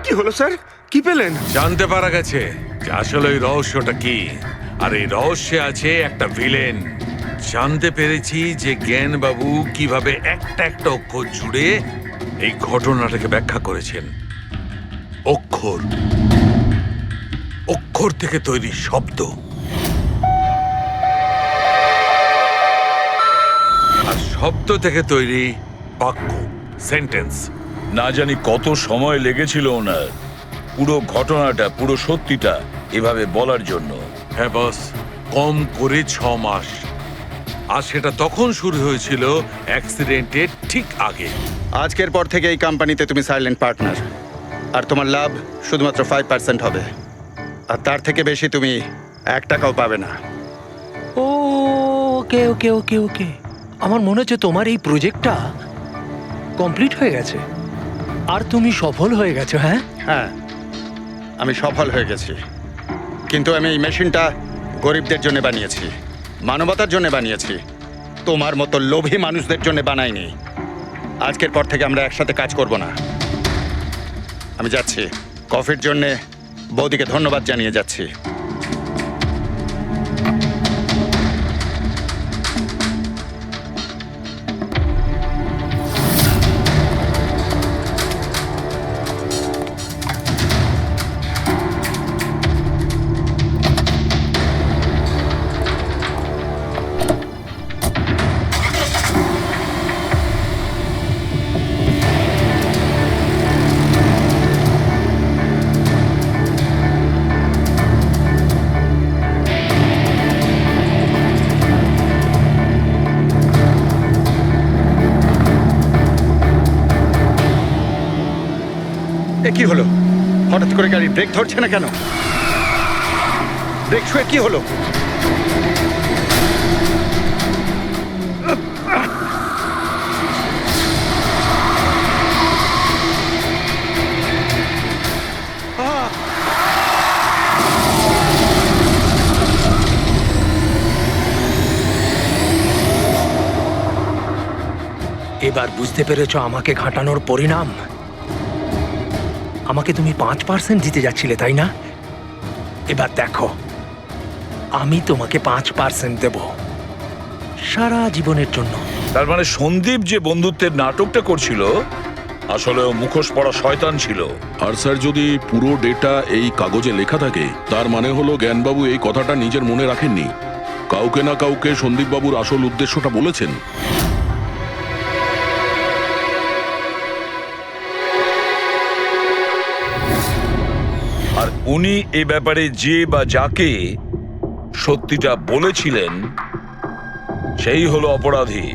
কি হলো স্যার, কি পেলেন? জানতে পারা গেছে যে আসলে ওই রহস্যটা কি, আর এই রহস্যে আছে একটা ভিলেন। জানতে পেরেছি যে জ্ঞানবাবু কিভাবে একটা একটা অক্ষর জুড়ে এই ঘটনাটাকে ব্যাখ্যা করেছেন। অক্ষর, অক্ষর থেকে তৈরি শব্দ, আর শব্দ থেকে তৈরি বাক্য, সেন্টেন্স। না জানি কত সময় লেগেছিল ওনার পুরো ঘটনাটা, পুরো সত্যিটা এভাবে বলার জন্য। হ্যাঁ বস, কম করে 6 মাস। আর সেটা তখন শুরু হয়েছিল অ্যাক্সিডেন্টের ঠিক আগে। আজকের পর থেকে এই কোম্পানিতে তুমি সাইলেন্ট পার্টনার, আর তোমার লাভ শুধুমাত্র 5% হবে, আর তার থেকে বেশি তুমি 1 টাকাও পাবে না। ও ওকে ওকে ওকে ওকে, আমার মনে হচ্ছে তোমার এই প্রজেক্টটা কমপ্লিট হয়ে গেছে আর তুমি সফল হয়ে গেছো। হ্যাঁ হ্যাঁ, আমি সফল হয়ে গেছি, কিন্তু আমি এই মেশিনটা গরিবদের জন্য বানিয়েছি, মানবতার জন্য বানিয়েছি, তোমার মতো লোভী মানুষদের জন্য বানাইনি। আজকের পর থেকে আমরা একসাথে কাজ করব না। আমি যাচ্ছি, কফির জন্য বৌদিকে ধন্যবাদ জানিয়ে যাচ্ছি। কি হলো? হঠাৎ করে গাড়ি ব্রেক ধরছে না কেন? ব্রেক ছুঁয়ে কি হলো? এবার বুঝতে পেরেছো আমাকে ঘাটানোর পরিণাম? আমাকে তুমি 5% দিতে যাচ্ছিলে, তাই না? এবার দেখো, আমি তোমাকে 5% দেব সারা জীবনের জন্য। তার মানে সন্দীপ যে বন্ধুত্বের নাটকটা করছিল আসলে ও মুখোশ পড়া শয়তান ছিল। আর স্যার, যদি পুরো ডেটা এই কাগজে লেখা থাকে, তার মানে হলো জ্ঞানবাবু এই কথাটা নিজের মনে রাখেননি, কাউকে না কাউকে সন্দীপবাবুর আসল উদ্দেশ্যটা বলেছেন। আর উনি এই ব্যাপারে যে বা যাকে সত্যিটা বলেছিলেন সেই হলো অপরাধী,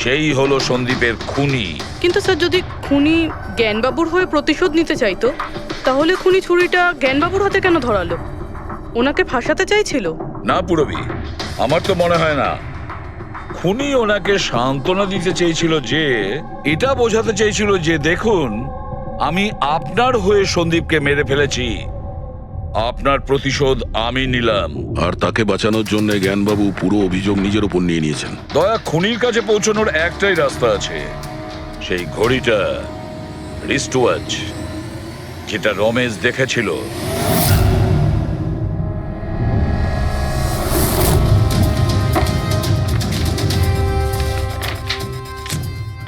সেই হলো সন্দীপের খুনি। কিন্তু স্যার, যদি খুনি জ্ঞানবাবুর হয়ে প্রতিশোধ নিতে চাইতো, তাহলে খুনি ছুরিটা জ্ঞানবাবুর হাতে কেন ধরালো? ওনাকে ফাঁসাতে চাইছিল? না পুরবি, আমার তো মনে হয় না। খুনি ওনাকে সান্ত্বনা দিতে চেয়েছিল, যে এটা বোঝাতে চেয়েছিল যে দেখুন, আমি আপনার হয়ে সন্দীপকে মেরে ফেলেছি, আপনার প্রতিশোধ আমি নিলাম। আর তাকে বাঁচানোর জন্য জ্ঞানবাবু পুরো অভিযোগ নিজের উপর নিয়ে নিয়েছেন। দয়া, খুনির কাছে পৌঁছানোর একটাই রাস্তা আছে, সেই ঘড়িটা রিস্ট ওয়াচ, যেটা রমেশ দেখেছিল।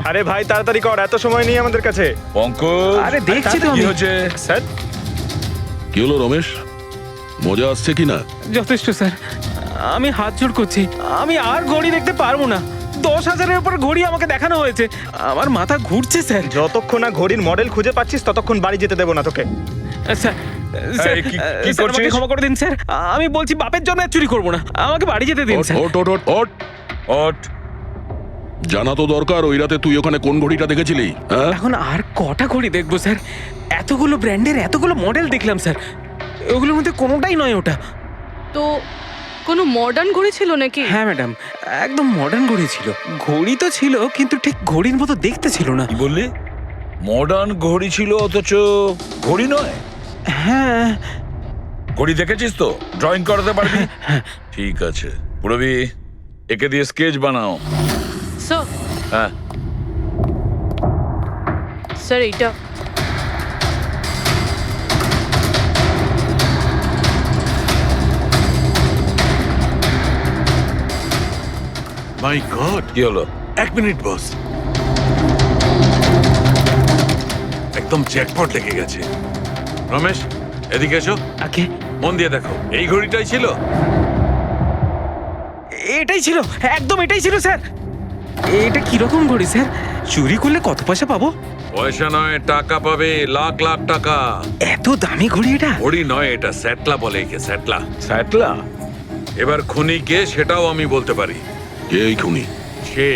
আরে ভাই তাড়াতাড়ি কর, এত সময় নেই আমাদের কাছে। পঙ্কজ, আরে দেখছি তো আমি। কি হচ্ছে? স্যার কি হলো রমেশ, মজা আসছে কি না? যথেষ্ট স্যার, আমি হাত জোড় করছি, আমি আর ঘড়ি দেখতে পারবো না। 10,000-এর উপর ঘড়ি আমাকে দেখানো হয়েছে, আমার মাথা ঘুরছে স্যার। যতক্ষণ না ঘড়ির মডেল খুঁজে পাচ্ছিস ততক্ষণ বাড়ি যেতে দেবো না তোকে। স্যার স্যার, এই, কি স্যার, আমাকে করছিস? ক্ষমা করে দিন স্যার, আমি বলছি বাপের জন্য আর চুরি করবো না, আমাকে বাড়ি যেতে দিন স্যার। ওট ওট ওট ওট ওট, জানা তো দরকার ওই রাতে তুই ওখানে কোন ঘড়িটা দেখেছিলি? হ্যাঁ, এখন আর কটা ঘড়ি দেখবো স্যার? এতগুলো ব্র্যান্ডের এতগুলো মডেল দেখলাম স্যার, ওগুলোর মধ্যে কোনোটাই নয় ওটা। তো কোনো মডার্ন ঘড়ি ছিল নাকি? হ্যাঁ ম্যাডাম, একদম মডার্ন ঘড়ি ছিল। ঘড়ি তো ছিল কিন্তু ঠিক ঘড়ির মতো দেখতে ছিল না। কি বললি? মডার্ন ঘড়ি ছিল অথচ ঘড়ি নয়? হ্যাঁ। ঘড়ি দেখেছিস তো? ড্রয়িং করাতে পারবি? ঠিক আছে, পুরবি একে দিয়ে স্কেচ বানাও। স্যার, হ্যাঁ, স্যার এইটা। মাই গড, কি হলো? 1 মিনিট বস, একদম জ্যাকপট লেগে গেছে। রমেশ, এদিকে এসো। ওকে, মন দিয়ে দেখো, এই ঘড়িটাই ছিল। এটাই ছিল, একদম এটাই ছিল স্যার। এটা কিরকম ঘড়ি স্যার? চুরি করলে কত পয়সা পাবো? পয়সা নয়, টাকা পাবে, লাখ লাখ টাকা। এত দামি ঘড়ি এটা? ঘড়ি নয়, এটা স্যাটলা বলে একে, স্যাটলা। স্যাটলা? এবার খুনি কে সেটাও আমি বলতে পারি। কে এই খুনি? সে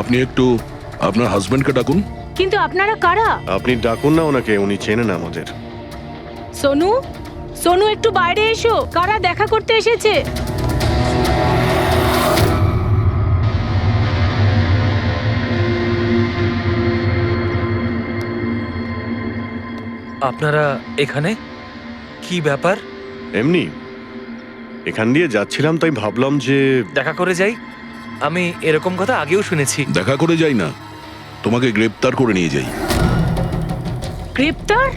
আপনি একটু আপনার হাজবেন্ডকে ডাকুন। কিন্তু আপনারা কারা? আপনি ডাকুন না ওনাকে, উনি চেনেন আমাদের। সোনু, সোনু একটু বাইরে এসো, কারা দেখা করতে এসেছে? আপনারা এখানে? কি ব্যাপার? এমনি এখান দিয়ে যাচ্ছিলাম, তাই ভাবলাম যে দেখা করে যাই। আমি এরকম কথা আগেও শুনেছি। দেখা করে যাই না, তোমাকে গ্রেপ্তার করে নিয়ে যাই। গ্রেপ্তার?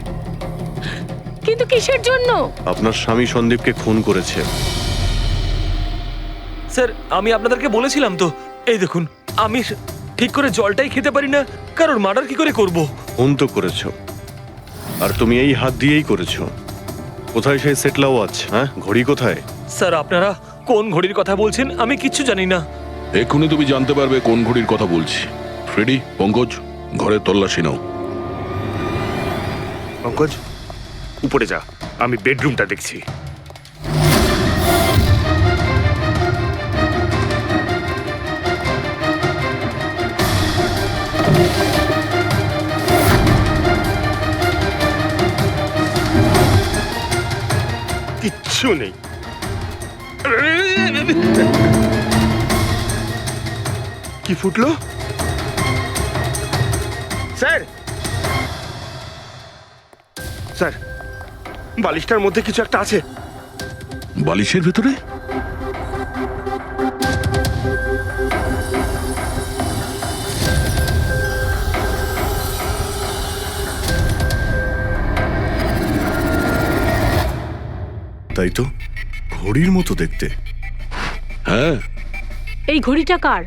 কিন্তু কিসের জন্য? আপনার স্বামী সন্দীপকে খুন করেছে। স্যার, আমি আপনাদেরকে বলেছিলাম তো, এই দেখুন, আমি ঠিক করে জলটাই খেতে পারি না, কারোর মার্ডার কি করে করব? খুন তো করেছো, আর তুমি এই হাত দিয়েই করেছো। কোথায় সেই সেটলা ওয়াচ? হ্যাঁ, ঘড়ি কোথায়? স্যার, আপনারা কোন ঘড়ির কথা বলছেন আমি কিচ্ছু জানি না। এক্ষুনি তুমি জানতে পারবে কোন ঘড়ির কথা বলছি। ফ্রেডি, পঙ্কজ, ঘরের তল্লাশি নাও। পঙ্কজ, উপরে যা, আমি বেডরুমটা দেখছি। কিচ্ছু নেই। কি ফুটলো? স্যার, স্যার, বালিশটার মধ্যে কিছু একটা আছে। বালিশের ভেতরে? তাই তো, ঘড়ির মতো দেখতে। হ্যাঁ। এই ঘড়িটা কার?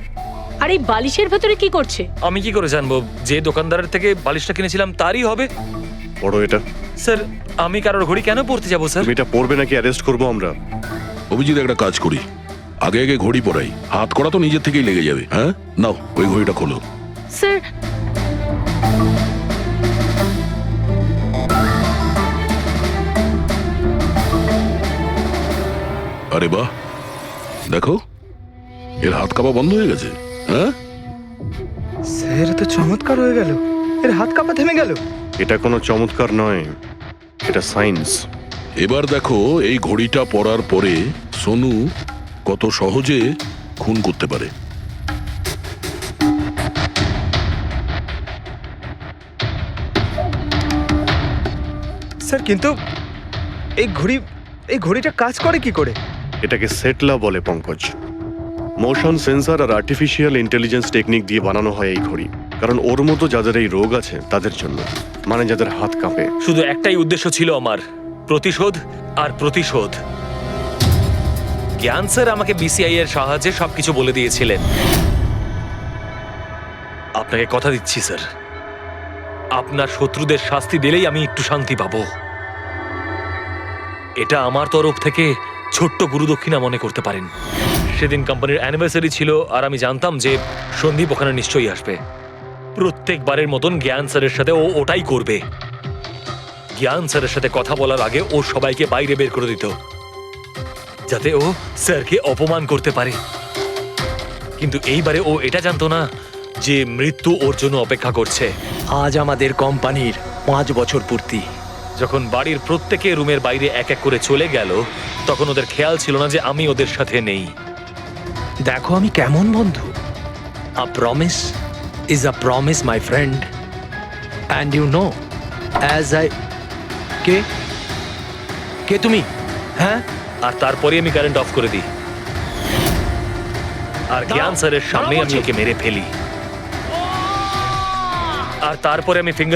আর এই বালিশের ভেতরে কি করছে? আমি কি করে জানবো? যে দোকানদারের থেকে বালিশটা কিনেছিলাম তারই হবে। বড় এটা। স্যার, আমি কারোর ঘড়ি কেন পড়তে যাবো স্যার? তুমি এটা পড়বে নাকি অ্যারেস্ট করবো আমরা? অভিজিৎ, একটা কাজ করি, আগে আগে ঘড়ি পরাই, হাত করা তো নিজের থেকেই লেগে যাবে। হ্যাঁ, নাও ওই ঘড়িটা খোলো। স্যার, আরে বাহ, দেখো এর হাত কাঁপা বন্ধ হয়ে গেছে। হ্যাঁ স্যার, তো চমৎকার হয়ে গেল, এর হাত কাঁপা থেমে গেল। এটা কোনো চমৎকার নয়, এটা সায়েন্স। এবার দেখো এই ঘড়িটা পরার পরে সোনু কত সহজে খুন করতে পারে। স্যার কিন্তু এই ঘড়িটা কাজ করে কি করে? এটাকে সেটলা বলে পঙ্কজ। মোশন সেন্সর আর আর্টিফিশিয়াল ইন্টেলিজেন্স টেকনিক দিয়ে বানানো হয় এই ঘড়ি, কারণ ওর মতো যাদের এই রোগ আছে তাদের জন্য, মানে যাদের হাত কাঁপে। শুধু একটাই উদ্দেশ্য ছিল আমার, প্রতিশোধ আর প্রতিশোধ। জ্ঞান স্যার আমাকে বিসিআই এর সাহায্যে সবকিছু বলে দিয়েছিলেন। আপনাকে কথা দিচ্ছি স্যার, আপনার শত্রুদের শাস্তি দিলেই আমি একটু শান্তি পাবো। এটা আমার তরফ থেকে ছোট্ট গুরুদক্ষিণা মনে করতে পারেন। সেদিন কোম্পানির অ্যানিভার্সারি ছিল আর আমি জানতাম যে সন্দীপ ওখানে নিশ্চয়ই আসবে। প্রত্যেকবারের মতন জ্ঞান স্যারের সাথে ও ওটাই করবে। জ্ঞান স্যারের সাথে কথা বলার আগে ও সবাইকে বাইরে বের করে দিত, যাতে ও স্যারকে অপমান করতে পারে। কিন্তু এইবারে ও এটা জানতো না যে মৃত্যু ওর জন্য অপেক্ষা করছে। আজ আমাদের কোম্পানির 5 বছর পূর্তি। যখন বাড়ির প্রত্যেকে রুমের বাইরে এক এক করে চলে গেল, তখন ওদের খেয়াল ছিল না যে আমি ওদের সাথে নেই। দেখো আমি কেমন বন্ধু। A promise is a promise my friend, and you know as I কে তুমি? হ্যাঁ, আর তারপরে আমি কারেন্ট অফ করে দিই আর জ্ঞান স্যারের সামনে আমি ওকে মেরে ফেলি। আর তারপরে আমি